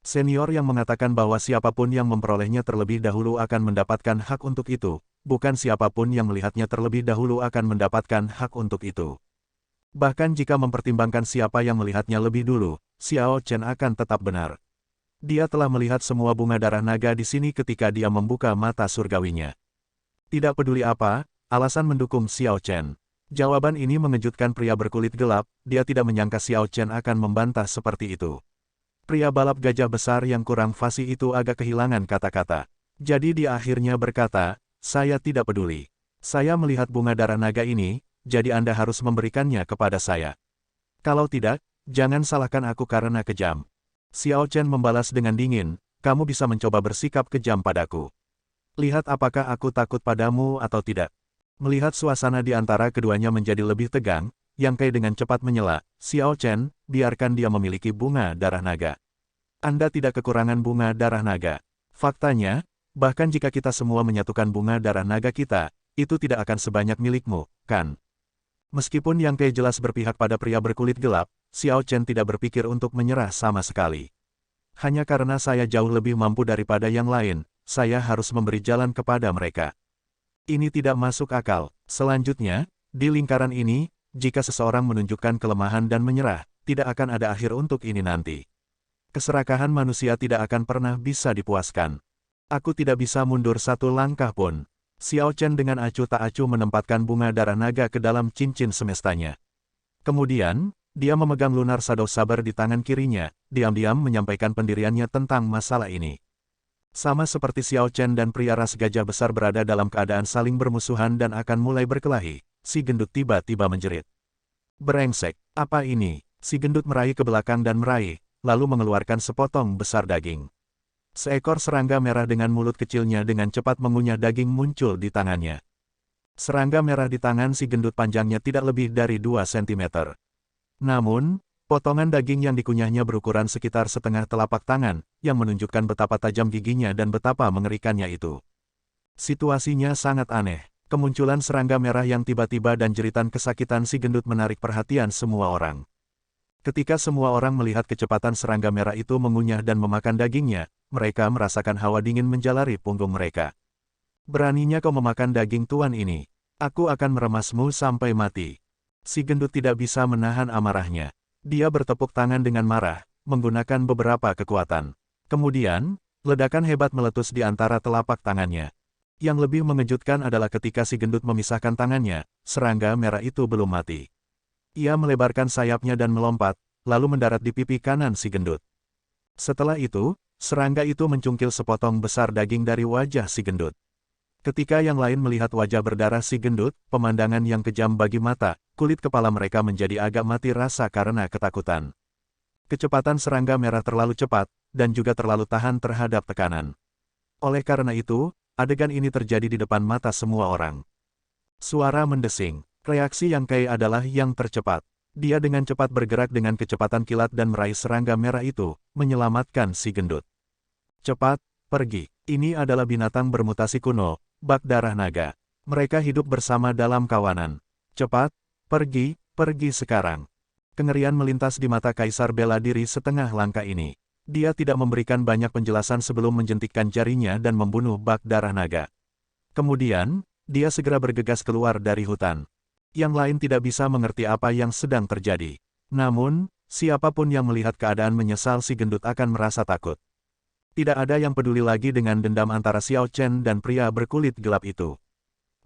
Senior yang mengatakan bahwa siapapun yang memperolehnya terlebih dahulu akan mendapatkan hak untuk itu, bukan siapapun yang melihatnya terlebih dahulu akan mendapatkan hak untuk itu. Bahkan jika mempertimbangkan siapa yang melihatnya lebih dulu, Xiao Chen akan tetap benar. Dia telah melihat semua bunga darah naga di sini ketika dia membuka mata surgawinya. Tidak peduli apa, alasan mendukung Xiao Chen. Jawaban ini mengejutkan pria berkulit gelap, dia tidak menyangka Xiao Chen akan membantah seperti itu. Pria balap gajah besar yang kurang fasih itu agak kehilangan kata-kata. Jadi dia akhirnya berkata, "Saya tidak peduli. Saya melihat bunga darah naga ini, jadi Anda harus memberikannya kepada saya. Kalau tidak, jangan salahkan aku karena kejam." Xiao Chen membalas dengan dingin, "Kamu bisa mencoba bersikap kejam padaku. Lihat apakah aku takut padamu atau tidak." Melihat suasana di antara keduanya menjadi lebih tegang, Yang Kei dengan cepat menyela, "Xiao Chen, biarkan dia memiliki bunga darah naga. Anda tidak kekurangan bunga darah naga. Faktanya, bahkan jika kita semua menyatukan bunga darah naga kita, itu tidak akan sebanyak milikmu, kan?" Meskipun Yang Kei jelas berpihak pada pria berkulit gelap, Xiao Chen tidak berpikir untuk menyerah sama sekali. "Hanya karena saya jauh lebih mampu daripada yang lain, saya harus memberi jalan kepada mereka. Ini tidak masuk akal." Selanjutnya, Di lingkaran ini, jika seseorang menunjukkan kelemahan dan menyerah, tidak akan ada akhir untuk ini nanti. Keserakahan manusia tidak akan pernah bisa dipuaskan. Aku tidak bisa mundur satu langkah pun. Xiao Chen dengan acuh tak acuh menempatkan bunga darah naga ke dalam cincin semestanya. Kemudian, dia memegang lunar Shadow Saber di tangan kirinya, diam-diam menyampaikan pendiriannya tentang masalah ini. Sama seperti Xiao Chen dan pria ras gajah besar berada dalam keadaan saling bermusuhan dan akan mulai berkelahi, si gendut tiba-tiba menjerit. Brengsek, apa ini? Si gendut meraih ke belakang dan meraih, lalu mengeluarkan sepotong besar daging. Seekor serangga merah dengan mulut kecilnya dengan cepat mengunyah daging muncul di tangannya. Serangga merah di tangan si gendut panjangnya tidak lebih dari 2 cm. Namun, potongan daging yang dikunyahnya berukuran sekitar setengah telapak tangan, yang menunjukkan betapa tajam giginya dan betapa mengerikannya itu. Situasinya sangat aneh. Kemunculan serangga merah yang tiba-tiba dan jeritan kesakitan si gendut menarik perhatian semua orang. Ketika semua orang melihat kecepatan serangga merah itu mengunyah dan memakan dagingnya, mereka merasakan hawa dingin menjalari punggung mereka. Beraninya kau memakan daging tuan ini. Aku akan meremasmu sampai mati. Si gendut tidak bisa menahan amarahnya. Dia bertepuk tangan dengan marah, menggunakan beberapa kekuatan. Kemudian, ledakan hebat meletus di antara telapak tangannya. Yang lebih mengejutkan adalah ketika si gendut memisahkan tangannya, serangga merah itu belum mati. Ia melebarkan sayapnya dan melompat, lalu mendarat di pipi kanan si gendut. Setelah itu, serangga itu mencungkil sepotong besar daging dari wajah si gendut. Ketika yang lain melihat wajah berdarah si gendut, pemandangan yang kejam bagi mata, kulit kepala mereka menjadi agak mati rasa karena ketakutan. Kecepatan serangga merah terlalu cepat, dan juga terlalu tahan terhadap tekanan. Oleh karena itu, adegan ini terjadi di depan mata semua orang. Suara mendesing. Reaksi Yang Kai adalah yang tercepat. Dia dengan cepat bergerak dengan kecepatan kilat dan meraih serangga merah itu, menyelamatkan si gendut. Cepat, pergi. Ini adalah binatang bermutasi kuno, bak darah naga. Mereka hidup bersama dalam kawanan. Cepat, pergi, pergi sekarang. Kengerian melintas di mata Kaisar bela diri setengah langkah ini. Dia tidak memberikan banyak penjelasan sebelum menjentikkan jarinya dan membunuh bak darah naga. Kemudian, dia segera bergegas keluar dari hutan. Yang lain tidak bisa mengerti apa yang sedang terjadi. Namun, siapapun yang melihat keadaan menyesal si gendut akan merasa takut. Tidak ada yang peduli lagi dengan dendam antara Xiao Chen dan pria berkulit gelap itu.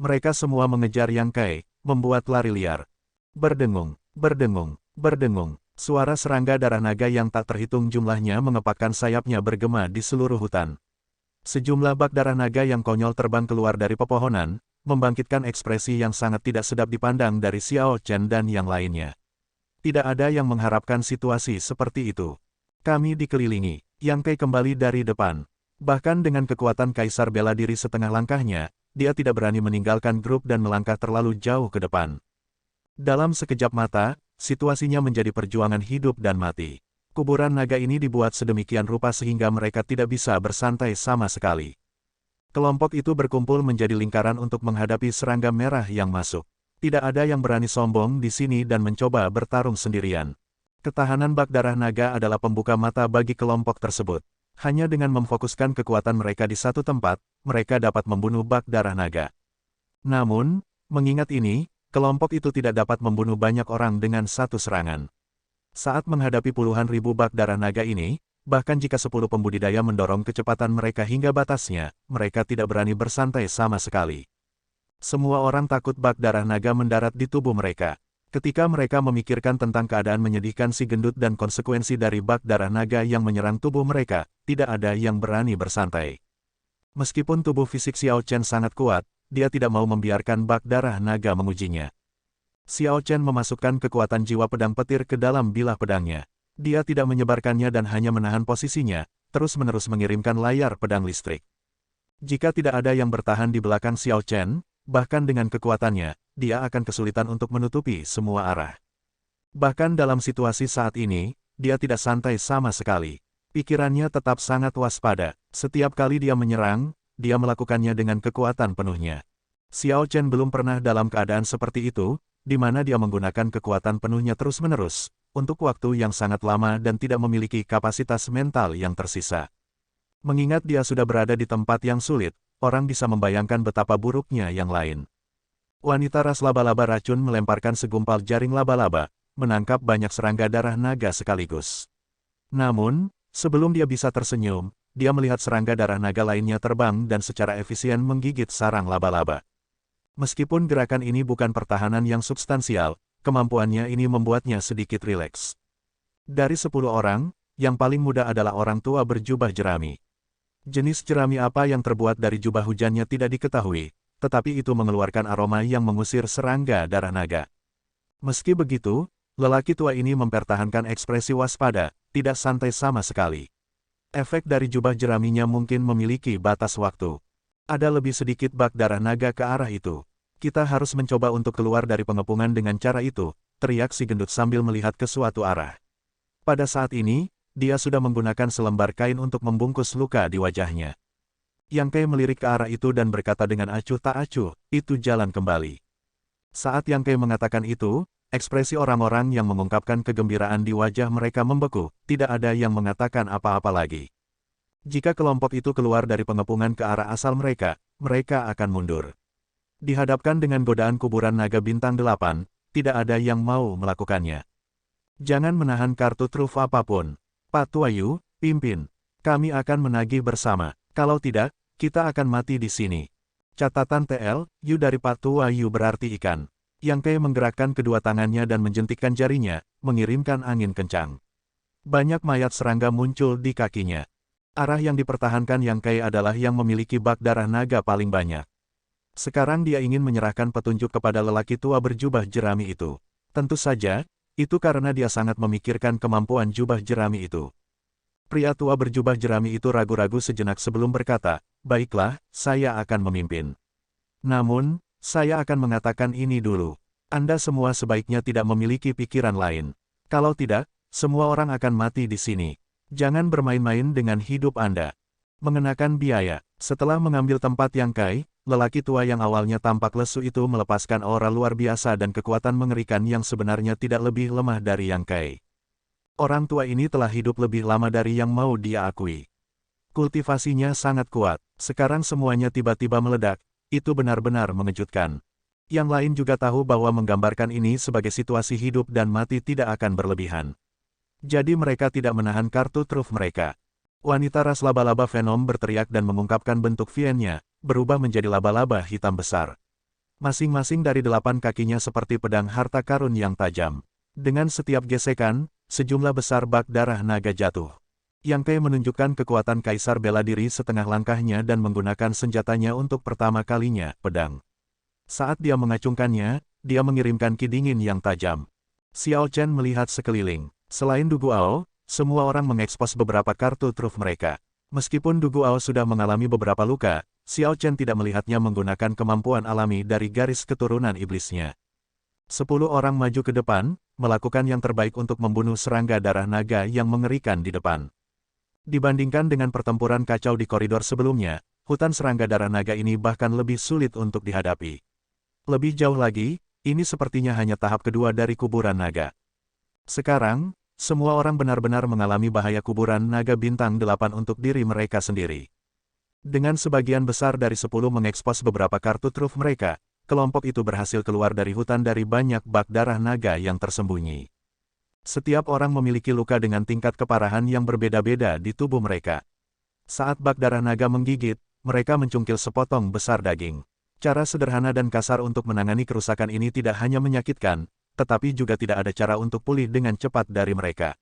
Mereka semua mengejar Yang Kai, membuat lari liar. Berdengung, berdengung, berdengung. Suara serangga darah naga yang tak terhitung jumlahnya mengepakkan sayapnya bergema di seluruh hutan. Sejumlah bak darah naga yang konyol terbang keluar dari pepohonan, membangkitkan ekspresi yang sangat tidak sedap dipandang dari Xiao Chen dan yang lainnya. Tidak ada yang mengharapkan situasi seperti itu. Kami dikelilingi. Yang Kai kembali dari depan. Bahkan dengan kekuatan Kaisar bela diri setengah langkahnya, dia tidak berani meninggalkan grup dan melangkah terlalu jauh ke depan. Dalam sekejap mata, situasinya menjadi perjuangan hidup dan mati. Kuburan naga ini dibuat sedemikian rupa sehingga mereka tidak bisa bersantai sama sekali. Kelompok itu berkumpul menjadi lingkaran untuk menghadapi serangga merah yang masuk. Tidak ada yang berani sombong di sini dan mencoba bertarung sendirian. Ketahanan bak darah naga adalah pembuka mata bagi kelompok tersebut. Hanya dengan memfokuskan kekuatan mereka di satu tempat, mereka dapat membunuh bak darah naga. Namun, mengingat ini, kelompok itu tidak dapat membunuh banyak orang dengan satu serangan. Saat menghadapi puluhan ribu bak darah naga ini, bahkan jika 10 pembudidaya mendorong kecepatan mereka hingga batasnya, mereka tidak berani bersantai sama sekali. Semua orang takut bak darah naga mendarat di tubuh mereka. Ketika mereka memikirkan tentang keadaan menyedihkan si gendut dan konsekuensi dari bak darah naga yang menyerang tubuh mereka, tidak ada yang berani bersantai. Meskipun tubuh fisik Xiao Chen sangat kuat, dia tidak mau membiarkan bak darah naga mengujinya. Xiao Chen memasukkan kekuatan jiwa pedang petir ke dalam bilah pedangnya. Dia tidak menyebarkannya dan hanya menahan posisinya, terus-menerus mengirimkan layar pedang listrik. Jika tidak ada yang bertahan di belakang Xiao Chen, bahkan dengan kekuatannya, dia akan kesulitan untuk menutupi semua arah. Bahkan dalam situasi saat ini, dia tidak santai sama sekali. Pikirannya tetap sangat waspada. Setiap kali dia menyerang, dia melakukannya dengan kekuatan penuhnya. Xiao Chen belum pernah dalam keadaan seperti itu, di mana dia menggunakan kekuatan penuhnya terus-menerus, untuk waktu yang sangat lama dan tidak memiliki kapasitas mental yang tersisa. Mengingat dia sudah berada di tempat yang sulit, orang bisa membayangkan betapa buruknya yang lain. Wanita ras laba-laba racun melemparkan segumpal jaring laba-laba, menangkap banyak serangga darah naga sekaligus. Namun, sebelum dia bisa tersenyum, dia melihat serangga darah naga lainnya terbang dan secara efisien menggigit sarang laba-laba. Meskipun gerakan ini bukan pertahanan yang substansial, kemampuannya ini membuatnya sedikit rileks. Dari 10 orang, yang paling muda adalah orang tua berjubah jerami. Jenis jerami apa yang terbuat dari jubah hujannya tidak diketahui, tetapi itu mengeluarkan aroma yang mengusir serangga darah naga. Meski begitu, lelaki tua ini mempertahankan ekspresi waspada, tidak santai sama sekali. Efek dari jubah jeraminya mungkin memiliki batas waktu. Ada lebih sedikit bak darah naga ke arah itu. Kita harus mencoba untuk keluar dari pengepungan dengan cara itu, teriak si gendut sambil melihat ke suatu arah. Pada saat ini, dia sudah menggunakan selembar kain untuk membungkus luka di wajahnya. Yang Kei melirik ke arah itu dan berkata dengan acuh tak acuh, itu jalan kembali. Saat Yang Kei mengatakan itu, ekspresi orang-orang yang mengungkapkan kegembiraan di wajah mereka membeku, tidak ada yang mengatakan apa-apa lagi. Jika kelompok itu keluar dari pengepungan ke arah asal mereka, mereka akan mundur. Dihadapkan dengan godaan kuburan naga bintang 8, tidak ada yang mau melakukannya. Jangan menahan kartu truf apapun. Pak Tuayu, pimpin. Kami akan menagih bersama. Kalau tidak, kita akan mati di sini. Catatan TL, Yu dari Pak Tuayu berarti ikan. Yang Kei menggerakkan kedua tangannya dan menjentikkan jarinya, mengirimkan angin kencang. Banyak mayat serangga muncul di kakinya. Arah yang dipertahankan Yang Kei adalah yang memiliki bak darah naga paling banyak. Sekarang dia ingin menyerahkan petunjuk kepada lelaki tua berjubah jerami itu. Tentu saja, itu karena dia sangat memikirkan kemampuan jubah jerami itu. Pria tua berjubah jerami itu ragu-ragu sejenak sebelum berkata, baiklah, saya akan memimpin. Namun, saya akan mengatakan ini dulu. Anda semua sebaiknya tidak memiliki pikiran lain. Kalau tidak, semua orang akan mati di sini. Jangan bermain-main dengan hidup Anda. Mengenakan biaya. Setelah mengambil tempat Yang Kei, lelaki tua yang awalnya tampak lesu itu melepaskan aura luar biasa dan kekuatan mengerikan yang sebenarnya tidak lebih lemah dari Yang Kei. Orang tua ini telah hidup lebih lama dari yang mau dia akui. Kultivasinya sangat kuat, sekarang semuanya tiba-tiba meledak, itu benar-benar mengejutkan. Yang lain juga tahu bahwa menggambarkan ini sebagai situasi hidup dan mati tidak akan berlebihan. Jadi mereka tidak menahan kartu truf mereka. Wanita ras laba-laba Venom berteriak dan mengungkapkan bentuk Viennya, berubah menjadi laba-laba hitam besar. Masing-masing dari 8 kakinya seperti pedang harta karun yang tajam. Dengan setiap gesekan, sejumlah besar bak darah naga jatuh. Yang Kei menunjukkan kekuatan kaisar bela diri setengah langkahnya dan menggunakan senjatanya untuk pertama kalinya, pedang. Saat dia mengacungkannya, dia mengirimkan ki dingin yang tajam. Xiao Chen melihat sekeliling. Selain Du Guao, semua orang mengekspos beberapa kartu truf mereka. Meskipun Du Guao sudah mengalami beberapa luka, Xiao Chen tidak melihatnya menggunakan kemampuan alami dari garis keturunan iblisnya. 10 orang maju ke depan, melakukan yang terbaik untuk membunuh serangga darah naga yang mengerikan di depan. Dibandingkan dengan pertempuran kacau di koridor sebelumnya, hutan serangga darah naga ini bahkan lebih sulit untuk dihadapi. Lebih jauh lagi, ini sepertinya hanya tahap kedua dari kuburan naga. Sekarang, semua orang benar-benar mengalami bahaya kuburan naga bintang 8 untuk diri mereka sendiri. Dengan sebagian besar dari 10 mengekspos beberapa kartu truf mereka, kelompok itu berhasil keluar dari hutan dari banyak bak darah naga yang tersembunyi. Setiap orang memiliki luka dengan tingkat keparahan yang berbeda-beda di tubuh mereka. Saat bak darah naga menggigit, mereka mencungkil sepotong besar daging. Cara sederhana dan kasar untuk menangani kerusakan ini tidak hanya menyakitkan, tetapi juga tidak ada cara untuk pulih dengan cepat dari mereka.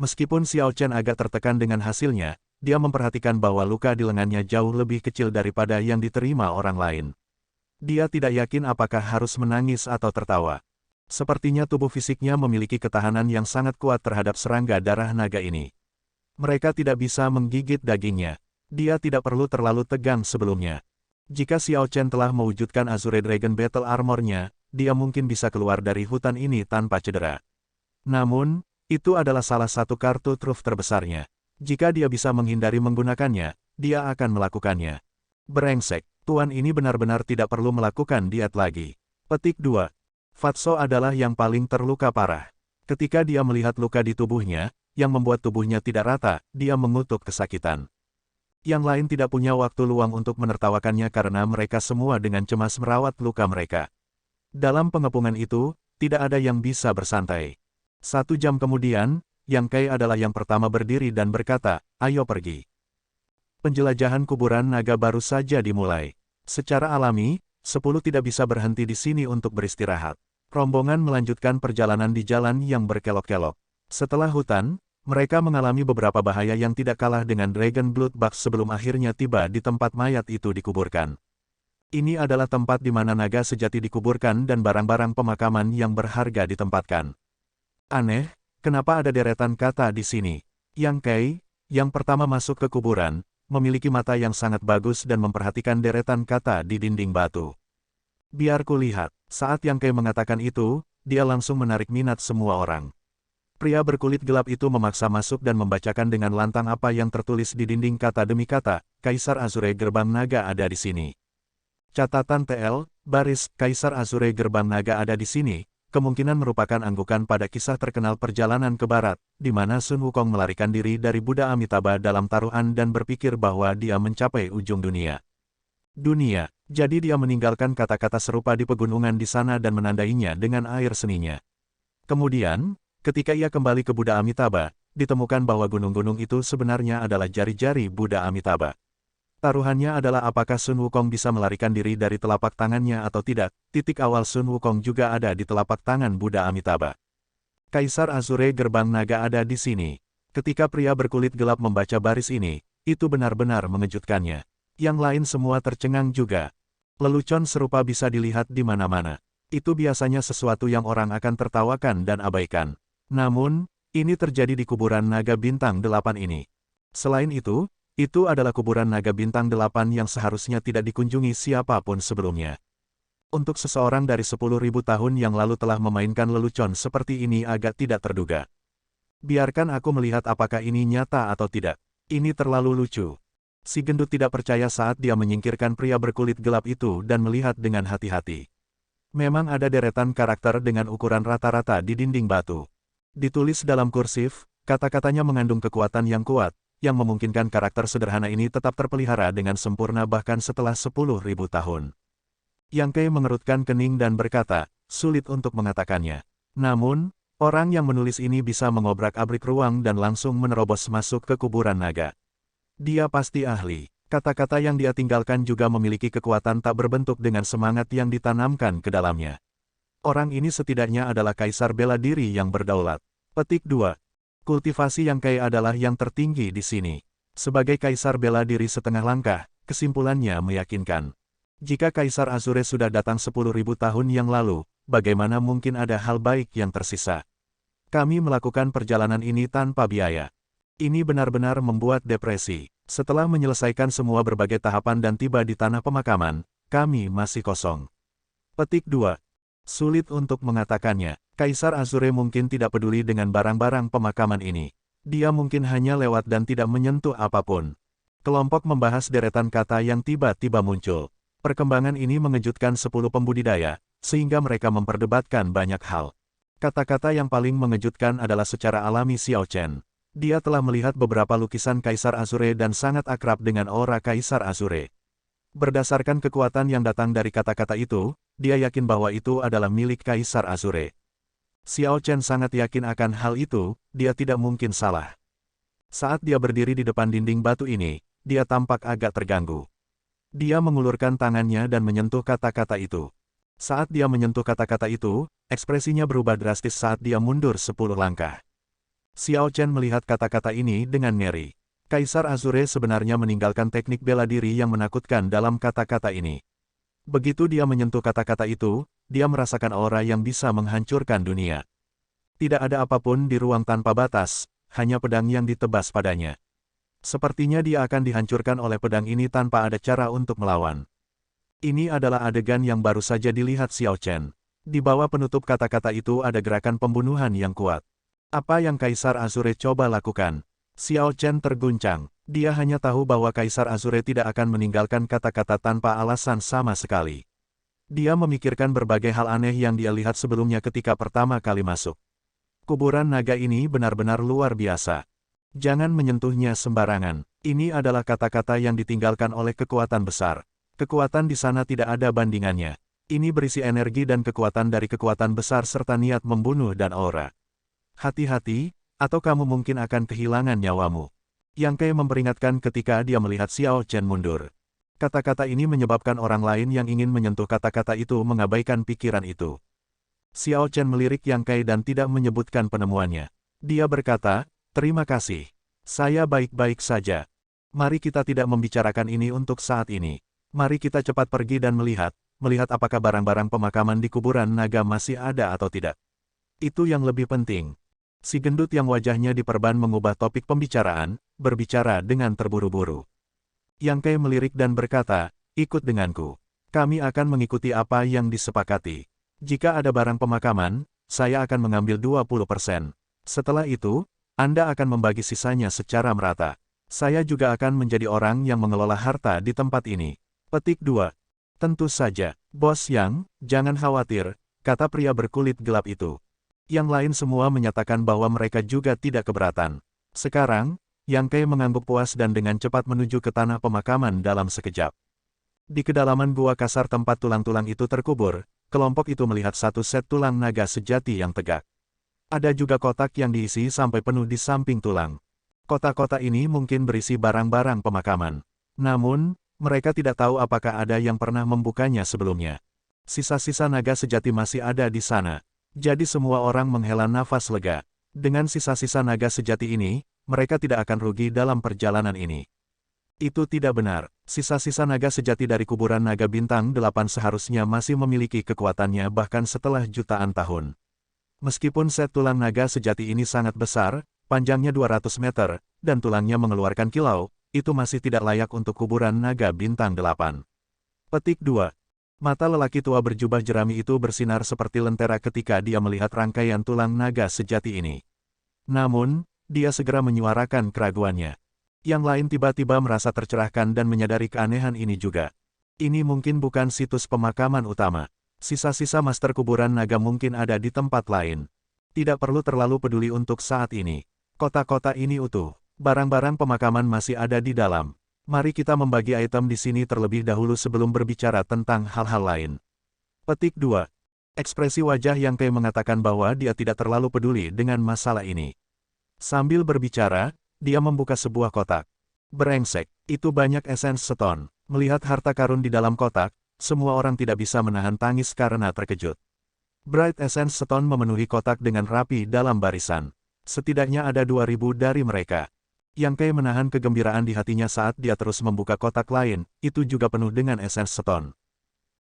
Meskipun Xiao Chen agak tertekan dengan hasilnya, dia memperhatikan bahwa luka di lengannya jauh lebih kecil daripada yang diterima orang lain. Dia tidak yakin apakah harus menangis atau tertawa. Sepertinya tubuh fisiknya memiliki ketahanan yang sangat kuat terhadap serangga darah naga ini. Mereka tidak bisa menggigit dagingnya. Dia tidak perlu terlalu tegang sebelumnya. Jika Xiao Chen telah mewujudkan Azure Dragon Battle Armor-nya, dia mungkin bisa keluar dari hutan ini tanpa cedera. Namun, itu adalah salah satu kartu truf terbesarnya. Jika dia bisa menghindari menggunakannya, dia akan melakukannya. Brengsek, tuan ini benar-benar tidak perlu melakukan diet lagi. Petik 2. Fatso adalah yang paling terluka parah. Ketika dia melihat luka di tubuhnya, yang membuat tubuhnya tidak rata, dia mengutuk kesakitan. Yang lain tidak punya waktu luang untuk menertawakannya karena mereka semua dengan cemas merawat luka mereka. Dalam pengepungan itu, tidak ada yang bisa bersantai. 1 jam kemudian, Yang Kai adalah yang pertama berdiri dan berkata, "Ayo pergi." Penjelajahan kuburan naga baru saja dimulai. Secara alami, 10 tidak bisa berhenti di sini untuk beristirahat. Rombongan melanjutkan perjalanan di jalan yang berkelok-kelok. Setelah hutan, mereka mengalami beberapa bahaya yang tidak kalah dengan Dragon Blood Bugs sebelum akhirnya tiba di tempat mayat itu dikuburkan. Ini adalah tempat di mana naga sejati dikuburkan dan barang-barang pemakaman yang berharga ditempatkan. Aneh, kenapa ada deretan kata di sini? Yang Kai, yang pertama masuk ke kuburan, memiliki mata yang sangat bagus dan memperhatikan deretan kata di dinding batu. Biar kulihat, saat Yang Kai mengatakan itu, dia langsung menarik minat semua orang. Pria berkulit gelap itu memaksa masuk dan membacakan dengan lantang apa yang tertulis di dinding kata demi kata, Kaisar Azure Gerbang Naga ada di sini. Catatan TL, baris, Kaisar Azure Gerbang Naga ada di sini, kemungkinan merupakan anggukan pada kisah terkenal perjalanan ke barat, di mana Sun Wukong melarikan diri dari Buddha Amitabha dalam taruhan dan berpikir bahwa dia mencapai ujung dunia. Jadi dia meninggalkan kata-kata serupa di pegunungan di sana dan menandainya dengan air seninya. Kemudian, ketika ia kembali ke Buddha Amitabha, ditemukan bahwa gunung-gunung itu sebenarnya adalah jari-jari Buddha Amitabha. Taruhannya adalah apakah Sun Wukong bisa melarikan diri dari telapak tangannya atau tidak. Titik awal Sun Wukong juga ada di telapak tangan Buddha Amitabha. Kaisar Azure Gerbang Naga ada di sini. Ketika pria berkulit gelap membaca baris ini, itu benar-benar mengejutkannya. Yang lain semua tercengang juga. Lelucon serupa bisa dilihat di mana-mana. Itu biasanya sesuatu yang orang akan tertawakan dan abaikan. Namun, ini terjadi di kuburan naga bintang 8 ini. Selain itu adalah kuburan naga bintang 8 yang seharusnya tidak dikunjungi siapapun sebelumnya. Untuk seseorang dari 10.000 tahun yang lalu telah memainkan lelucon seperti ini agak tidak terduga. Biarkan aku melihat apakah ini nyata atau tidak. Ini terlalu lucu. Si gendut tidak percaya saat dia menyingkirkan pria berkulit gelap itu dan melihat dengan hati-hati. Memang ada deretan karakter dengan ukuran rata-rata di dinding batu. Ditulis dalam kursif, kata-katanya mengandung kekuatan yang kuat, yang memungkinkan karakter sederhana ini tetap terpelihara dengan sempurna bahkan setelah 10.000 tahun. Yang Kai mengerutkan kening dan berkata, sulit untuk mengatakannya. Namun, orang yang menulis ini bisa mengobrak-abrik ruang dan langsung menerobos masuk ke kuburan naga. Dia pasti ahli. Kata-kata yang dia tinggalkan juga memiliki kekuatan tak berbentuk dengan semangat yang ditanamkan ke dalamnya. Orang ini setidaknya adalah kaisar bela diri yang berdaulat. Petik 2. Kultivasi Yang Kai adalah yang tertinggi di sini. Sebagai kaisar bela diri setengah langkah, kesimpulannya meyakinkan. Jika Kaisar Azure sudah datang 10.000 tahun yang lalu, bagaimana mungkin ada hal baik yang tersisa? Kami melakukan perjalanan ini tanpa biaya. Ini benar-benar membuat depresi. Setelah menyelesaikan semua berbagai tahapan dan tiba di tanah pemakaman, kami masih kosong. Petik 2. Sulit untuk mengatakannya. Kaisar Azure mungkin tidak peduli dengan barang-barang pemakaman ini. Dia mungkin hanya lewat dan tidak menyentuh apapun. Kelompok membahas deretan kata yang tiba-tiba muncul. Perkembangan ini mengejutkan 10 pembudidaya, sehingga mereka memperdebatkan banyak hal. Kata-kata yang paling mengejutkan adalah secara alami Xiao Chen. Dia telah melihat beberapa lukisan Kaisar Azure dan sangat akrab dengan aura Kaisar Azure. Berdasarkan kekuatan yang datang dari kata-kata itu, dia yakin bahwa itu adalah milik Kaisar Azure. Xiao Chen sangat yakin akan hal itu, dia tidak mungkin salah. Saat dia berdiri di depan dinding batu ini, dia tampak agak terganggu. Dia mengulurkan tangannya dan menyentuh kata-kata itu. Saat dia menyentuh kata-kata itu, ekspresinya berubah drastis saat dia mundur 10 langkah. Xiao Chen melihat kata-kata ini dengan ngeri. Kaisar Azure sebenarnya meninggalkan teknik bela diri yang menakutkan dalam kata-kata ini. Begitu dia menyentuh kata-kata itu, dia merasakan aura yang bisa menghancurkan dunia. Tidak ada apapun di ruang tanpa batas, hanya pedang yang ditebas padanya. Sepertinya dia akan dihancurkan oleh pedang ini tanpa ada cara untuk melawan. Ini adalah adegan yang baru saja dilihat Xiao Chen. Di bawah penutup kata-kata itu ada gerakan pembunuhan yang kuat. Apa yang Kaisar Azure coba lakukan? Xiao Chen terguncang. Dia hanya tahu bahwa Kaisar Azure tidak akan meninggalkan kata-kata tanpa alasan sama sekali. Dia memikirkan berbagai hal aneh yang dia lihat sebelumnya ketika pertama kali masuk. Kuburan naga ini benar-benar luar biasa. Jangan menyentuhnya sembarangan. Ini adalah kata-kata yang ditinggalkan oleh kekuatan besar. Kekuatan di sana tidak ada bandingannya. Ini berisi energi dan kekuatan dari kekuatan besar serta niat membunuh dan aura. Hati-hati, atau kamu mungkin akan kehilangan nyawamu. Yang Kei memperingatkan ketika dia melihat Xiao Chen mundur. Kata-kata ini menyebabkan orang lain yang ingin menyentuh kata-kata itu mengabaikan pikiran itu. Xiao Chen melirik Yang Kei dan tidak menyebutkan penemuannya. Dia berkata, "Terima kasih. Saya baik-baik saja. Mari kita tidak membicarakan ini untuk saat ini. Mari kita cepat pergi dan melihat apakah barang-barang pemakaman di kuburan naga masih ada atau tidak. Itu yang lebih penting." Si gendut yang wajahnya diperban mengubah topik pembicaraan, berbicara dengan terburu-buru. Yang Kei melirik dan berkata, "Ikut denganku. Kami akan mengikuti apa yang disepakati. Jika ada barang pemakaman, saya akan mengambil 20%. Setelah itu, Anda akan membagi sisanya secara merata. Saya juga akan menjadi orang yang mengelola harta di tempat ini." Petik 2. "Tentu saja, Bos Yang, jangan khawatir," kata pria berkulit gelap itu. Yang lain semua menyatakan bahwa mereka juga tidak keberatan. Sekarang, Yang Kei mengangguk puas dan dengan cepat menuju ke tanah pemakaman dalam sekejap. Di kedalaman gua kasar tempat tulang-tulang itu terkubur, kelompok itu melihat satu set tulang naga sejati yang tegak. Ada juga kotak yang diisi sampai penuh di samping tulang. Kotak-kotak ini mungkin berisi barang-barang pemakaman. Namun, mereka tidak tahu apakah ada yang pernah membukanya sebelumnya. Sisa-sisa naga sejati masih ada di sana. Jadi semua orang menghela nafas lega. Dengan sisa-sisa naga sejati ini, mereka tidak akan rugi dalam perjalanan ini. Itu tidak benar. Sisa-sisa naga sejati dari kuburan naga bintang 8 seharusnya masih memiliki kekuatannya bahkan setelah jutaan tahun. Meskipun set tulang naga sejati ini sangat besar, panjangnya 200 meter, dan tulangnya mengeluarkan kilau, itu masih tidak layak untuk kuburan naga bintang 8. Petik 2. Mata lelaki tua berjubah jerami itu bersinar seperti lentera ketika dia melihat rangkaian tulang naga sejati ini. Namun, dia segera menyuarakan keraguannya. Yang lain tiba-tiba merasa tercerahkan dan menyadari keanehan ini juga. Ini mungkin bukan situs pemakaman utama. Sisa-sisa master kuburan naga mungkin ada di tempat lain. Tidak perlu terlalu peduli untuk saat ini. Kota-kota ini utuh. Barang-barang pemakaman masih ada di dalam. Mari kita membagi item di sini terlebih dahulu sebelum berbicara tentang hal-hal lain. Petik 2. Ekspresi wajah Yang Kei mengatakan bahwa dia tidak terlalu peduli dengan masalah ini. Sambil berbicara, dia membuka sebuah kotak. Brengsek, itu banyak esens stone. Melihat harta karun di dalam kotak, semua orang tidak bisa menahan tangis karena terkejut. Bright Essence Stone memenuhi kotak dengan rapi dalam barisan. Setidaknya ada 2000 dari mereka. Yang Kei menahan kegembiraan di hatinya saat dia terus membuka kotak lain, itu juga penuh dengan Essence Stone.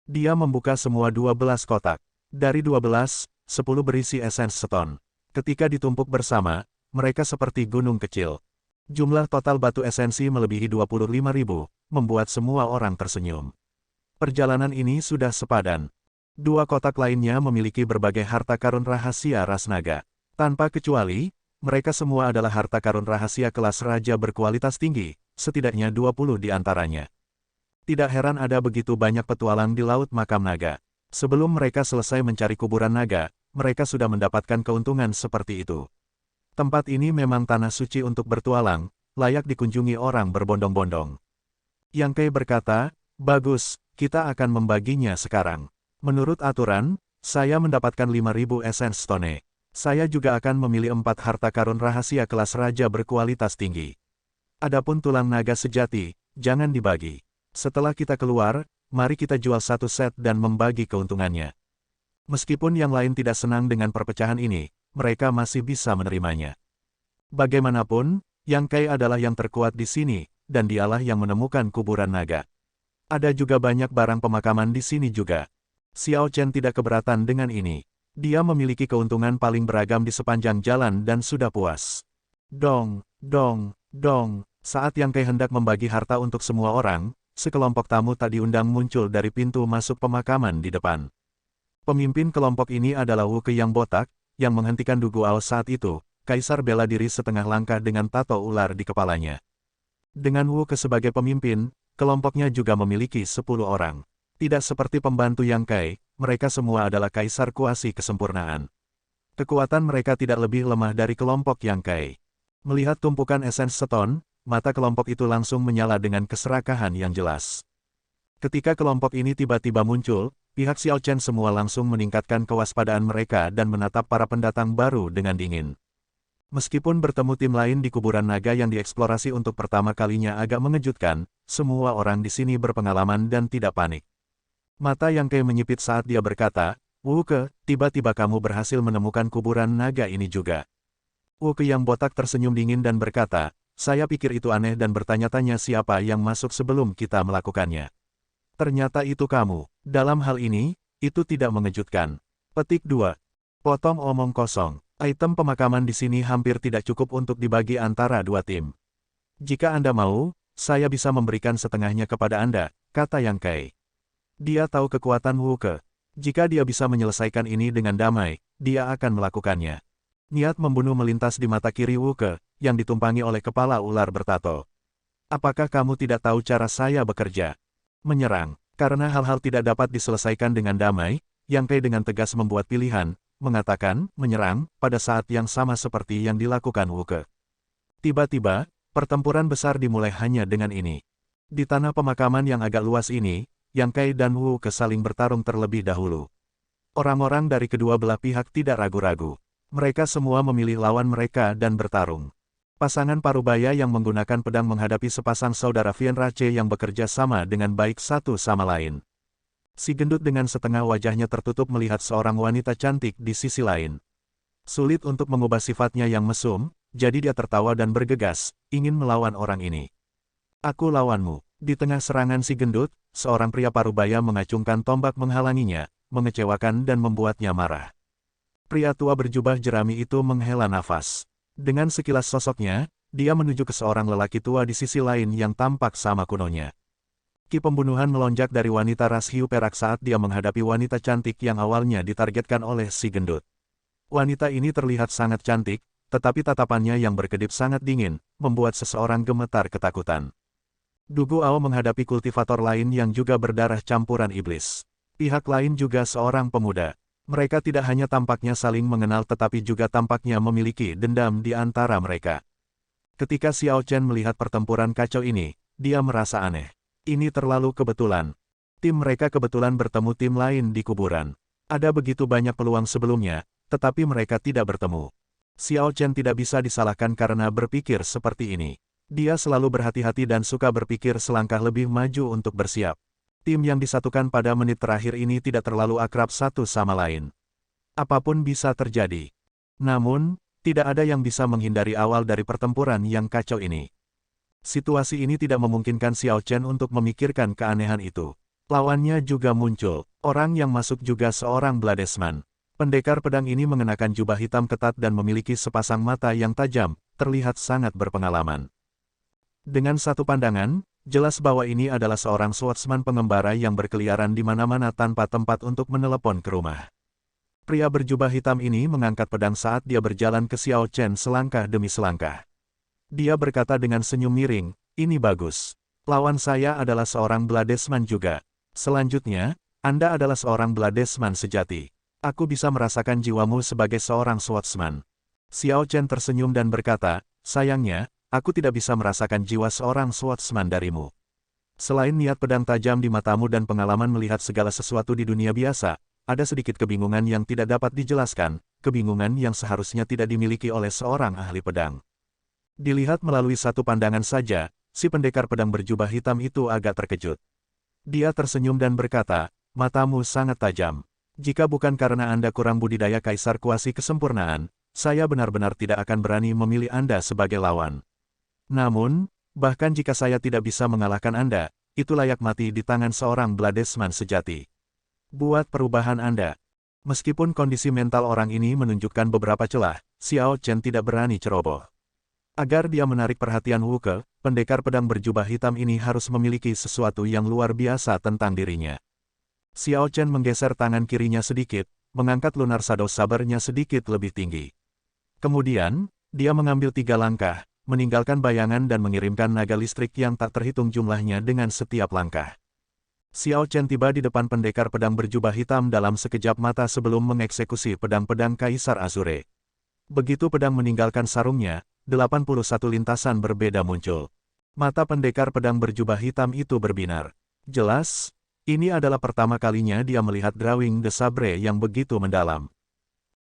Dia membuka semua 12 kotak. Dari 12, 10 berisi Essence Stone. Ketika ditumpuk bersama, mereka seperti gunung kecil. Jumlah total batu esensi melebihi 25.000, membuat semua orang tersenyum. Perjalanan ini sudah sepadan. 2 kotak lainnya memiliki berbagai harta karun rahasia ras naga. Tanpa kecuali, mereka semua adalah harta karun rahasia kelas raja berkualitas tinggi, setidaknya 20 di antaranya. Tidak heran ada begitu banyak petualang di Laut Makam Naga. Sebelum mereka selesai mencari kuburan naga, mereka sudah mendapatkan keuntungan seperti itu. Tempat ini memang tanah suci untuk bertualang, layak dikunjungi orang berbondong-bondong. Yang Kei berkata, "Bagus, kita akan membaginya sekarang. Menurut aturan, saya mendapatkan 5.000 Essence Stone. Saya juga akan memilih 4 harta karun rahasia kelas raja berkualitas tinggi. Adapun tulang naga sejati, jangan dibagi. Setelah kita keluar, mari kita jual satu set dan membagi keuntungannya." Meskipun yang lain tidak senang dengan perpecahan ini, mereka masih bisa menerimanya. Bagaimanapun, Yang Kei adalah yang terkuat di sini, dan dialah yang menemukan kuburan naga. Ada juga banyak barang pemakaman di sini juga. Xiao Chen tidak keberatan dengan ini. Dia memiliki keuntungan paling beragam di sepanjang jalan dan sudah puas. Dong, dong, dong. Saat Yang Kei hendak membagi harta untuk semua orang, sekelompok tamu tak diundang muncul dari pintu masuk pemakaman di depan. Pemimpin kelompok ini adalah Wu Ke yang botak, yang menghentikan Du Guao saat itu. Kaisar bela diri setengah langkah dengan tato ular di kepalanya. Dengan Wu Ke sebagai pemimpin, kelompoknya juga memiliki 10 orang. Tidak seperti pembantu Yang Kei, mereka semua adalah kaisar kuasi kesempurnaan. Kekuatan mereka tidak lebih lemah dari kelompok Yang Kei. Melihat tumpukan esens stone, mata kelompok itu langsung menyala dengan keserakahan yang jelas. Ketika kelompok ini tiba-tiba muncul, pihak Xiao Chen semua langsung meningkatkan kewaspadaan mereka dan menatap para pendatang baru dengan dingin. Meskipun bertemu tim lain di kuburan naga yang dieksplorasi untuk pertama kalinya agak mengejutkan, semua orang di sini berpengalaman dan tidak panik. Mata Yang Kei menyipit saat dia berkata, "Wu Ke, tiba-tiba kamu berhasil menemukan kuburan naga ini juga." Wu Ke yang botak tersenyum dingin dan berkata, "Saya pikir itu aneh dan bertanya-tanya siapa yang masuk sebelum kita melakukannya. Ternyata itu kamu. Dalam hal ini, itu tidak mengejutkan." Petik 2. Potong omong kosong. Item pemakaman di sini hampir tidak cukup untuk dibagi antara dua tim. Jika Anda mau, saya bisa memberikan setengahnya kepada Anda, kata Yang Kei. Dia tahu kekuatan Wu Ke. Jika dia bisa menyelesaikan ini dengan damai, dia akan melakukannya. Niat membunuh melintas di mata kiri Wu Ke, yang ditumpangi oleh kepala ular bertato. Apakah kamu tidak tahu cara saya bekerja? Menyerang. Karena hal-hal tidak dapat diselesaikan dengan damai, Yang Kei dengan tegas membuat pilihan, mengatakan, menyerang, pada saat yang sama seperti yang dilakukan Wu Ke. Tiba-tiba, pertempuran besar dimulai hanya dengan ini. Di tanah pemakaman yang agak luas ini, Yang Kei dan Wu Ke saling bertarung terlebih dahulu. Orang-orang dari kedua belah pihak tidak ragu-ragu. Mereka semua memilih lawan mereka dan bertarung. Pasangan parubaya yang menggunakan pedang menghadapi sepasang saudara Vienrache yang bekerja sama dengan baik satu sama lain. Si gendut dengan setengah wajahnya tertutup melihat seorang wanita cantik di sisi lain. Sulit untuk mengubah sifatnya yang mesum, jadi dia tertawa dan bergegas, ingin melawan orang ini. Aku lawanmu. Di tengah serangan si gendut, seorang pria parubaya mengacungkan tombak menghalanginya, mengecewakan dan membuatnya marah. Pria tua berjubah jerami itu menghela nafas. Dengan sekilas sosoknya, dia menuju ke seorang lelaki tua di sisi lain yang tampak sama kunonya. Ki pembunuhan melonjak dari wanita ras hiu perak saat dia menghadapi wanita cantik yang awalnya ditargetkan oleh si gendut. Wanita ini terlihat sangat cantik, tetapi tatapannya yang berkedip sangat dingin, membuat seseorang gemetar ketakutan. Du Guao menghadapi kultivator lain yang juga berdarah campuran iblis. Pihak lain juga seorang pemuda. Mereka tidak hanya tampaknya saling mengenal tetapi juga tampaknya memiliki dendam di antara mereka. Ketika Xiao Chen melihat pertempuran kacau ini, dia merasa aneh. Ini terlalu kebetulan. Tim mereka kebetulan bertemu tim lain di kuburan. Ada begitu banyak peluang sebelumnya, tetapi mereka tidak bertemu. Xiao Chen tidak bisa disalahkan karena berpikir seperti ini. Dia selalu berhati-hati dan suka berpikir selangkah lebih maju untuk bersiap. Tim yang disatukan pada menit terakhir ini tidak terlalu akrab satu sama lain. Apapun bisa terjadi. Namun, tidak ada yang bisa menghindari awal dari pertempuran yang kacau ini. Situasi ini tidak memungkinkan Xiao Chen untuk memikirkan keanehan itu. Lawannya juga muncul. Orang yang masuk juga seorang Bladesman. Pendekar pedang ini mengenakan jubah hitam ketat dan memiliki sepasang mata yang tajam, terlihat sangat berpengalaman. Dengan satu pandangan, jelas bahwa ini adalah seorang swordsman pengembara yang berkeliaran di mana-mana tanpa tempat untuk menelepon ke rumah. Pria berjubah hitam ini mengangkat pedang saat dia berjalan ke Xiao Chen selangkah demi selangkah. Dia berkata dengan senyum miring, "Ini bagus. Lawan saya adalah seorang Bladesman juga. Selanjutnya, Anda adalah seorang Bladesman sejati. Aku bisa merasakan jiwamu sebagai seorang swordsman." Xiao Chen tersenyum dan berkata, "Sayangnya, aku tidak bisa merasakan jiwa seorang swordsman darimu. Selain niat pedang tajam di matamu dan pengalaman melihat segala sesuatu di dunia biasa, ada sedikit kebingungan yang tidak dapat dijelaskan, kebingungan yang seharusnya tidak dimiliki oleh seorang ahli pedang." Dilihat melalui satu pandangan saja, si pendekar pedang berjubah hitam itu agak terkejut. Dia tersenyum dan berkata, "Matamu sangat tajam. Jika bukan karena Anda kurang budidaya kaisar kuasi kesempurnaan, saya benar-benar tidak akan berani memilih Anda sebagai lawan. Namun, bahkan jika saya tidak bisa mengalahkan Anda, itu layak mati di tangan seorang Bladesman sejati. Buat perubahan Anda." Meskipun kondisi mental orang ini menunjukkan beberapa celah, Xiao Chen tidak berani ceroboh. Agar dia menarik perhatian Wu Ke, pendekar pedang berjubah hitam ini harus memiliki sesuatu yang luar biasa tentang dirinya. Xiao Chen menggeser tangan kirinya sedikit, mengangkat lunar shadow sabernya sedikit lebih tinggi. Kemudian, dia mengambil 3 langkah, meninggalkan bayangan dan mengirimkan naga listrik yang tak terhitung jumlahnya dengan setiap langkah. Xiao Chen tiba di depan pendekar pedang berjubah hitam dalam sekejap mata sebelum mengeksekusi pedang-pedang Kaisar Azure. Begitu pedang meninggalkan sarungnya, 81 lintasan berbeda muncul. Mata pendekar pedang berjubah hitam itu berbinar. Jelas, ini adalah pertama kalinya dia melihat drawing The Sabre yang begitu mendalam.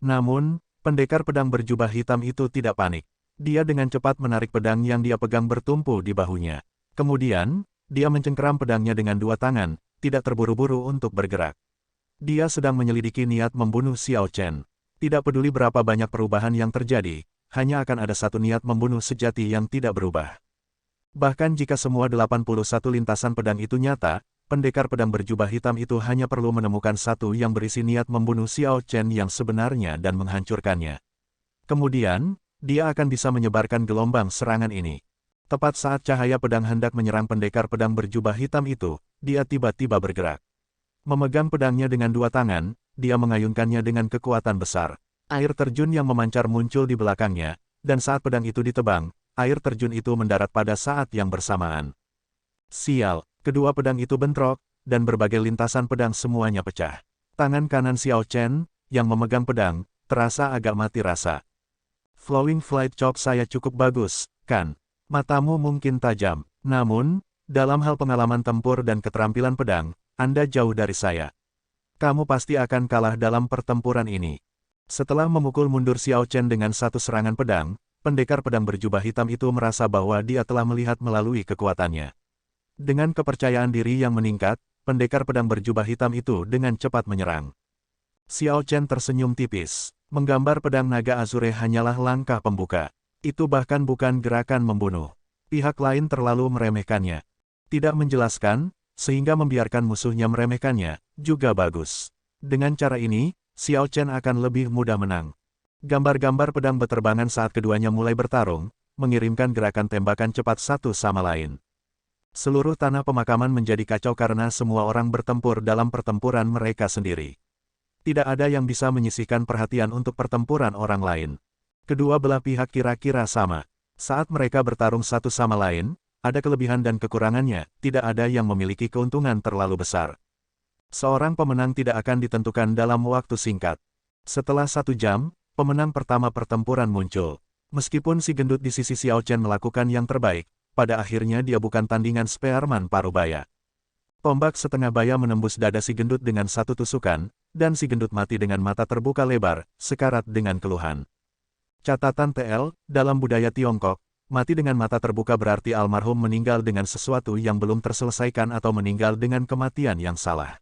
Namun, pendekar pedang berjubah hitam itu tidak panik. Dia dengan cepat menarik pedang yang dia pegang bertumpu di bahunya. Kemudian, dia mencengkeram pedangnya dengan dua tangan, tidak terburu-buru untuk bergerak. Dia sedang menyelidiki niat membunuh Xiao Chen. Tidak peduli berapa banyak perubahan yang terjadi, hanya akan ada satu niat membunuh sejati yang tidak berubah. Bahkan jika semua 81 lintasan pedang itu nyata, pendekar pedang berjubah hitam itu hanya perlu menemukan satu yang berisi niat membunuh Xiao Chen yang sebenarnya dan menghancurkannya. Kemudian, dia akan bisa menyebarkan gelombang serangan ini. Tepat saat cahaya pedang hendak menyerang pendekar pedang berjubah hitam itu, dia tiba-tiba bergerak. Memegang pedangnya dengan dua tangan, dia mengayunkannya dengan kekuatan besar. Air terjun yang memancar muncul di belakangnya, dan saat pedang itu ditebang, air terjun itu mendarat pada saat yang bersamaan. Sial, kedua pedang itu bentrok, dan berbagai lintasan pedang semuanya pecah. Tangan kanan Xiao Chen, yang memegang pedang, terasa agak mati rasa. Flowing Flight Chop saya cukup bagus, kan? Matamu mungkin tajam, namun, dalam hal pengalaman tempur dan keterampilan pedang, Anda jauh dari saya. Kamu pasti akan kalah dalam pertempuran ini. Setelah memukul mundur Xiao Chen dengan satu serangan pedang, pendekar pedang berjubah hitam itu merasa bahwa dia telah melihat melalui kekuatannya. Dengan kepercayaan diri yang meningkat, pendekar pedang berjubah hitam itu dengan cepat menyerang. Xiao Chen tersenyum tipis. Menggambar pedang naga azure hanyalah langkah pembuka. Itu bahkan bukan gerakan membunuh. Pihak lain terlalu meremehkannya. Tidak menjelaskan, sehingga membiarkan musuhnya meremehkannya, juga bagus. Dengan cara ini, Xiao Chen akan lebih mudah menang. Gambar-gambar pedang beterbangan saat keduanya mulai bertarung, mengirimkan gerakan tembakan cepat satu sama lain. Seluruh tanah pemakaman menjadi kacau karena semua orang bertempur dalam pertempuran mereka sendiri. Tidak ada yang bisa menyisihkan perhatian untuk pertempuran orang lain. Kedua belah pihak kira-kira sama. Saat mereka bertarung satu sama lain, ada kelebihan dan kekurangannya, tidak ada yang memiliki keuntungan terlalu besar. Seorang pemenang tidak akan ditentukan dalam waktu singkat. Setelah 1 jam, pemenang pertama pertempuran muncul. Meskipun si gendut di sisi Xiao Chen melakukan yang terbaik, pada akhirnya dia bukan tandingan Spearman Parubaya. Tombak setengah baya menembus dada si gendut dengan satu tusukan, dan si gendut mati dengan mata terbuka lebar, sekarat dengan keluhan. Catatan TL, dalam budaya Tiongkok, mati dengan mata terbuka berarti almarhum meninggal dengan sesuatu yang belum terselesaikan atau meninggal dengan kematian yang salah.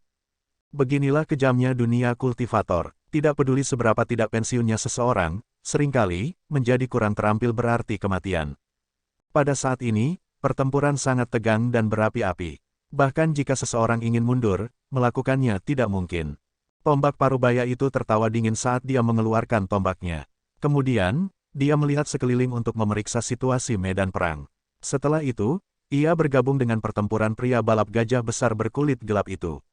Beginilah kejamnya dunia kultivator, tidak peduli seberapa tidak pensiunnya seseorang, seringkali, menjadi kurang terampil berarti kematian. Pada saat ini, pertempuran sangat tegang dan berapi-api. Bahkan jika seseorang ingin mundur, melakukannya tidak mungkin. Tombak Parubaya itu tertawa dingin saat dia mengeluarkan tombaknya. Kemudian, dia melihat sekeliling untuk memeriksa situasi medan perang. Setelah itu, ia bergabung dengan pertempuran pria balap gajah besar berkulit gelap itu.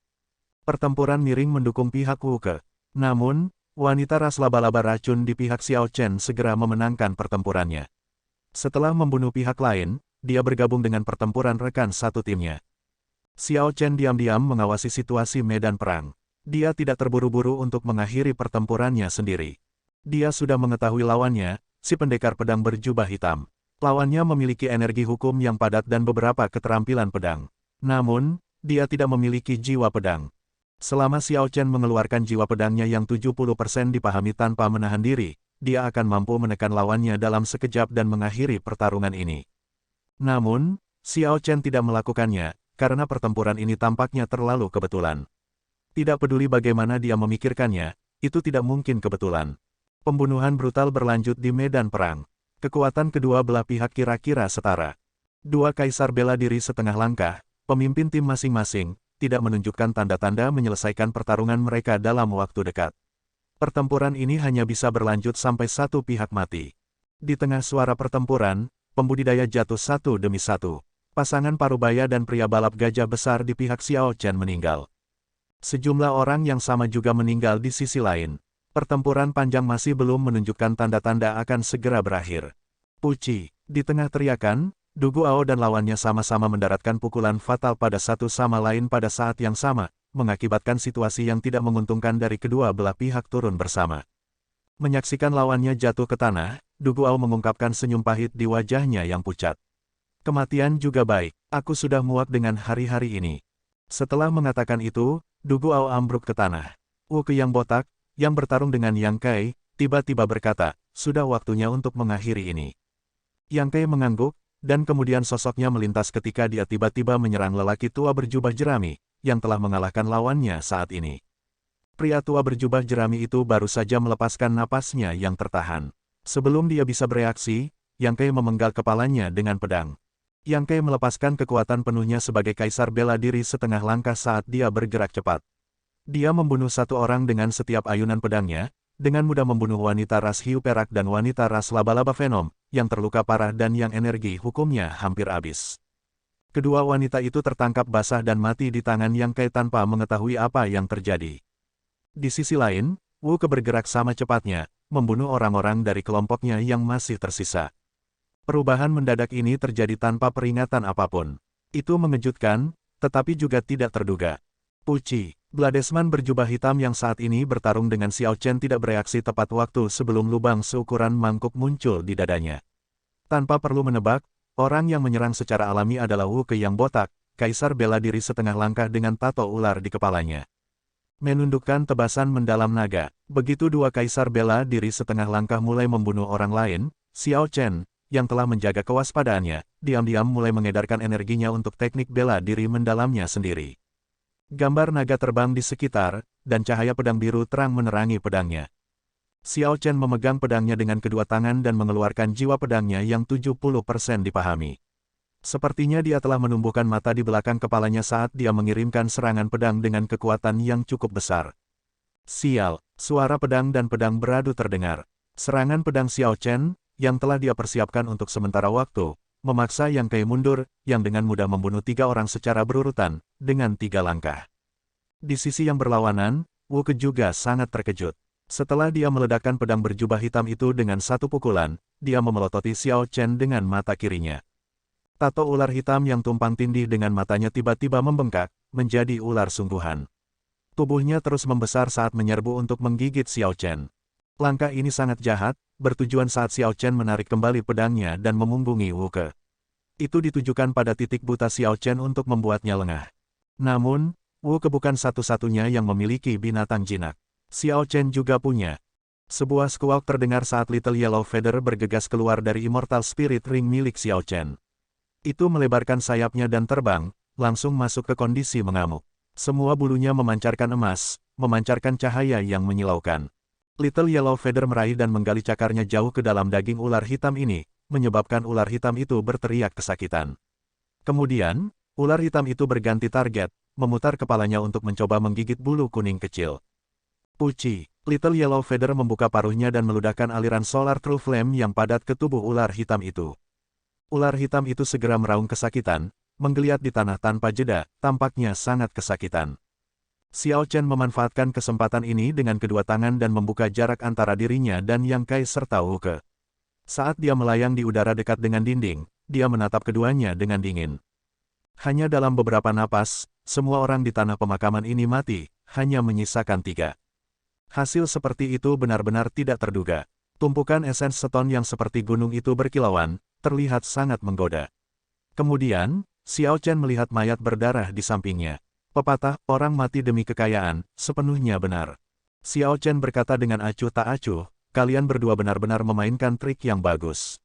Pertempuran miring mendukung pihak Wuke. Namun, wanita ras laba-laba racun di pihak Xiao Chen segera memenangkan pertempurannya. Setelah membunuh pihak lain, dia bergabung dengan pertempuran rekan satu timnya. Xiao Chen diam-diam mengawasi situasi medan perang. Dia tidak terburu-buru untuk mengakhiri pertempurannya sendiri. Dia sudah mengetahui lawannya, si pendekar pedang berjubah hitam. Lawannya memiliki energi hukum yang padat dan beberapa keterampilan pedang. Namun, dia tidak memiliki jiwa pedang. Selama Xiao Chen mengeluarkan jiwa pedangnya yang 70% dipahami tanpa menahan diri, dia akan mampu menekan lawannya dalam sekejap dan mengakhiri pertarungan ini. Namun, Xiao Chen tidak melakukannya, karena pertempuran ini tampaknya terlalu kebetulan. Tidak peduli bagaimana dia memikirkannya, itu tidak mungkin kebetulan. Pembunuhan brutal berlanjut di medan perang. Kekuatan kedua belah pihak kira-kira setara. Dua kaisar bela diri setengah langkah, pemimpin tim masing-masing, tidak menunjukkan tanda-tanda menyelesaikan pertarungan mereka dalam waktu dekat. Pertempuran ini hanya bisa berlanjut sampai satu pihak mati. Di tengah suara pertempuran, pembudidaya jatuh satu demi satu. Pasangan Parubaya dan pria balap gajah besar di pihak Xiao Chen meninggal. Sejumlah orang yang sama juga meninggal di sisi lain. Pertempuran panjang masih belum menunjukkan tanda-tanda akan segera berakhir. Puci, di tengah teriakan, Du Guao dan lawannya sama-sama mendaratkan pukulan fatal pada satu sama lain pada saat yang sama, mengakibatkan situasi yang tidak menguntungkan dari kedua belah pihak turun bersama. Menyaksikan lawannya jatuh ke tanah, Du Guao mengungkapkan senyum pahit di wajahnya yang pucat. Kematian juga baik, aku sudah muak dengan hari-hari ini. Setelah mengatakan itu, Du Guao ambruk ke tanah. Wu Ke yang botak, yang bertarung dengan Yang Kai, tiba-tiba berkata, sudah waktunya untuk mengakhiri ini. Yang Kai mengangguk, dan kemudian sosoknya melintas ketika dia tiba-tiba menyerang lelaki tua berjubah jerami, yang telah mengalahkan lawannya saat ini. Pria tua berjubah jerami itu baru saja melepaskan napasnya yang tertahan. Sebelum dia bisa bereaksi, Yang Kai memenggal kepalanya dengan pedang. Yang Kai melepaskan kekuatan penuhnya sebagai kaisar bela diri setengah langkah saat dia bergerak cepat. Dia membunuh satu orang dengan setiap ayunan pedangnya, dengan mudah membunuh wanita ras hiu perak dan wanita ras laba-laba venom, yang terluka parah dan yang energi hukumnya hampir habis. Kedua wanita itu tertangkap basah dan mati di tangan Yang Kai tanpa mengetahui apa yang terjadi. Di sisi lain, Wu Ke bergerak sama cepatnya, membunuh orang-orang dari kelompoknya yang masih tersisa. Perubahan mendadak ini terjadi tanpa peringatan apapun. Itu mengejutkan, tetapi juga tidak terduga. Puci, Bladesman berjubah hitam yang saat ini bertarung dengan Xiao Chen tidak bereaksi tepat waktu sebelum lubang seukuran mangkuk muncul di dadanya. Tanpa perlu menebak, orang yang menyerang secara alami adalah Wu Ke yang botak, kaisar bela diri setengah langkah dengan tato ular di kepalanya. Menundukkan tebasan mendalam naga, begitu dua kaisar bela diri setengah langkah mulai membunuh orang lain, Xiao Chen, yang telah menjaga kewaspadaannya, diam-diam mulai mengedarkan energinya untuk teknik bela diri mendalamnya sendiri. Gambar naga terbang di sekitar, dan cahaya pedang biru terang menerangi pedangnya. Xiao Chen memegang pedangnya dengan kedua tangan dan mengeluarkan jiwa pedangnya yang 70% dipahami. Sepertinya dia telah menumbuhkan mata di belakang kepalanya saat dia mengirimkan serangan pedang dengan kekuatan yang cukup besar. Sial, suara pedang dan pedang beradu terdengar. Serangan pedang Xiao Chen, yang telah dia persiapkan untuk sementara waktu, memaksa Yang Kai mundur, yang dengan mudah membunuh 3 orang secara berurutan, dengan 3 langkah. Di sisi yang berlawanan, Wu Ke juga sangat terkejut. Setelah dia meledakkan pedang berjubah hitam itu dengan satu pukulan, dia memelototi Xiao Chen dengan mata kirinya. Tato ular hitam yang tumpang tindih dengan matanya tiba-tiba membengkak, menjadi ular sungguhan. Tubuhnya terus membesar saat menyerbu untuk menggigit Xiao Chen. Langkah ini sangat jahat, bertujuan saat Xiao Chen menarik kembali pedangnya dan memumbungi Wu Ke. Itu ditujukan pada titik buta Xiao Chen untuk membuatnya lengah. Namun, Wu Ke bukan satu-satunya yang memiliki binatang jinak. Xiao Chen juga punya. Sebuah squawk terdengar saat Little Yellow Feather bergegas keluar dari Immortal Spirit Ring milik Xiao Chen. Itu melebarkan sayapnya dan terbang, langsung masuk ke kondisi mengamuk. Semua bulunya memancarkan emas, memancarkan cahaya yang menyilaukan. Little Yellow Feather meraih dan menggali cakarnya jauh ke dalam daging ular hitam ini, menyebabkan ular hitam itu berteriak kesakitan. Kemudian, ular hitam itu berganti target, memutar kepalanya untuk mencoba menggigit bulu kuning kecil. Puci, Little Yellow Feather membuka paruhnya dan meludahkan aliran Solar True Flame yang padat ke tubuh ular hitam itu. Ular hitam itu segera meraung kesakitan, menggeliat di tanah tanpa jeda, tampaknya sangat kesakitan. Xiao Chen memanfaatkan kesempatan ini dengan kedua tangan dan membuka jarak antara dirinya dan Yang Kai serta Wu Ke. Saat dia melayang di udara dekat dengan dinding, dia menatap keduanya dengan dingin. Hanya dalam beberapa napas, semua orang di tanah pemakaman ini mati, hanya menyisakan 3. Hasil seperti itu benar-benar tidak terduga. Tumpukan esens seton yang seperti gunung itu berkilauan, terlihat sangat menggoda. Kemudian, Xiao Chen melihat mayat berdarah di sampingnya. Pepatah, orang mati demi kekayaan, sepenuhnya benar. Xiao Chen berkata dengan acuh tak acuh, kalian berdua benar-benar memainkan trik yang bagus.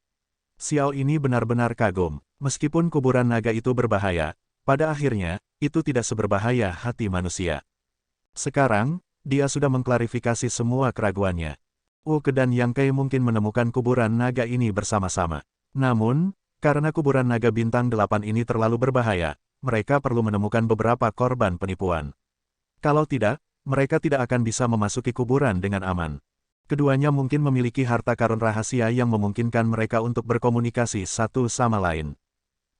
Xiao ini benar-benar kagum, meskipun kuburan naga itu berbahaya, pada akhirnya, itu tidak seberbahaya hati manusia. Sekarang, dia sudah mengklarifikasi semua keraguannya. Wu Ke dan Yang Kai mungkin menemukan kuburan naga ini bersama-sama. Namun, karena kuburan naga bintang 8 ini terlalu berbahaya, mereka perlu menemukan beberapa korban penipuan. Kalau tidak, mereka tidak akan bisa memasuki kuburan dengan aman. Keduanya mungkin memiliki harta karun rahasia yang memungkinkan mereka untuk berkomunikasi satu sama lain.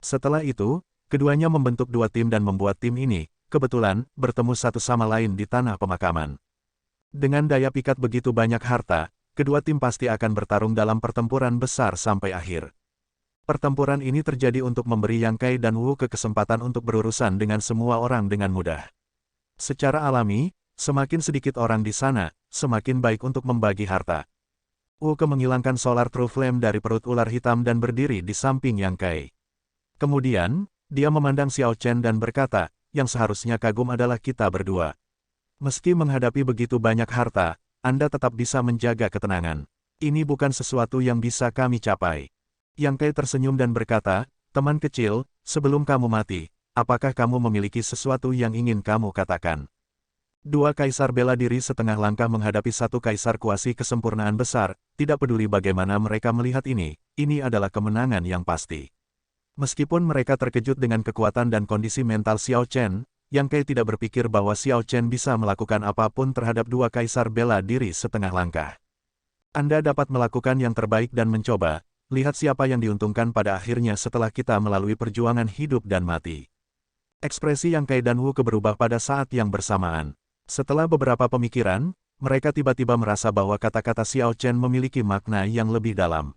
Setelah itu, keduanya membentuk 2 tim dan membuat tim ini, kebetulan, bertemu satu sama lain di tanah pemakaman. Dengan daya pikat begitu banyak harta, kedua tim pasti akan bertarung dalam pertempuran besar sampai akhir. Pertempuran ini terjadi untuk memberi Yang Kai dan Wu Ke kesempatan untuk berurusan dengan semua orang dengan mudah. Secara alami, semakin sedikit orang di sana, semakin baik untuk membagi harta. Wuke menghilangkan Solar True Flame dari perut ular hitam dan berdiri di samping Yang Kai. Kemudian, dia memandang Xiao Chen dan berkata, yang seharusnya kagum adalah kita berdua. Meski menghadapi begitu banyak harta, Anda tetap bisa menjaga ketenangan. Ini bukan sesuatu yang bisa kami capai. Yang Kai tersenyum dan berkata, teman kecil, sebelum kamu mati, apakah kamu memiliki sesuatu yang ingin kamu katakan? Dua kaisar bela diri setengah langkah menghadapi satu kaisar kuasi kesempurnaan besar, tidak peduli bagaimana mereka melihat ini adalah kemenangan yang pasti. Meskipun mereka terkejut dengan kekuatan dan kondisi mental Xiao Chen, Yang Kai tidak berpikir bahwa Xiao Chen bisa melakukan apapun terhadap dua kaisar bela diri setengah langkah. Anda dapat melakukan yang terbaik dan mencoba, lihat siapa yang diuntungkan pada akhirnya setelah kita melalui perjuangan hidup dan mati. Ekspresi Yang Kai dan Wuke berubah pada saat yang bersamaan. Setelah beberapa pemikiran, mereka tiba-tiba merasa bahwa kata-kata Xiao Chen memiliki makna yang lebih dalam.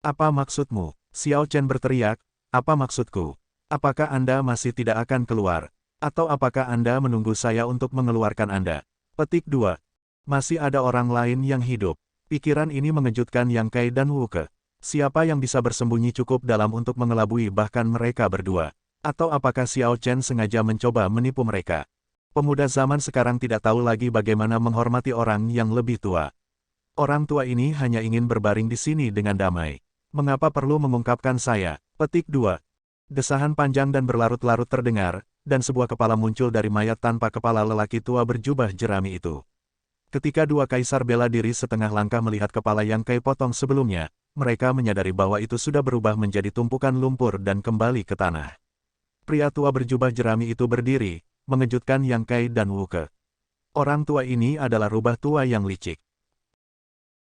Apa maksudmu? Xiao Chen berteriak, apa maksudku? Apakah Anda masih tidak akan keluar? Atau apakah Anda menunggu saya untuk mengeluarkan Anda? Petik 2. Masih ada orang lain yang hidup. Pikiran ini mengejutkan Yang Kai dan Wuke. Siapa yang bisa bersembunyi cukup dalam untuk mengelabui bahkan mereka berdua? Atau apakah Xiao Chen sengaja mencoba menipu mereka? Pemuda zaman sekarang tidak tahu lagi bagaimana menghormati orang yang lebih tua. Orang tua ini hanya ingin berbaring di sini dengan damai. Mengapa perlu mengungkapkan saya? Petik 2. Desahan panjang dan berlarut-larut terdengar, dan sebuah kepala muncul dari mayat tanpa kepala lelaki tua berjubah jerami itu. Ketika dua kaisar bela diri setengah langkah melihat kepala Yang Kai potong sebelumnya, mereka menyadari bahwa itu sudah berubah menjadi tumpukan lumpur dan kembali ke tanah. Pria tua berjubah jerami itu berdiri, mengejutkan Yang Kai dan Wuke. Orang tua ini adalah rubah tua yang licik.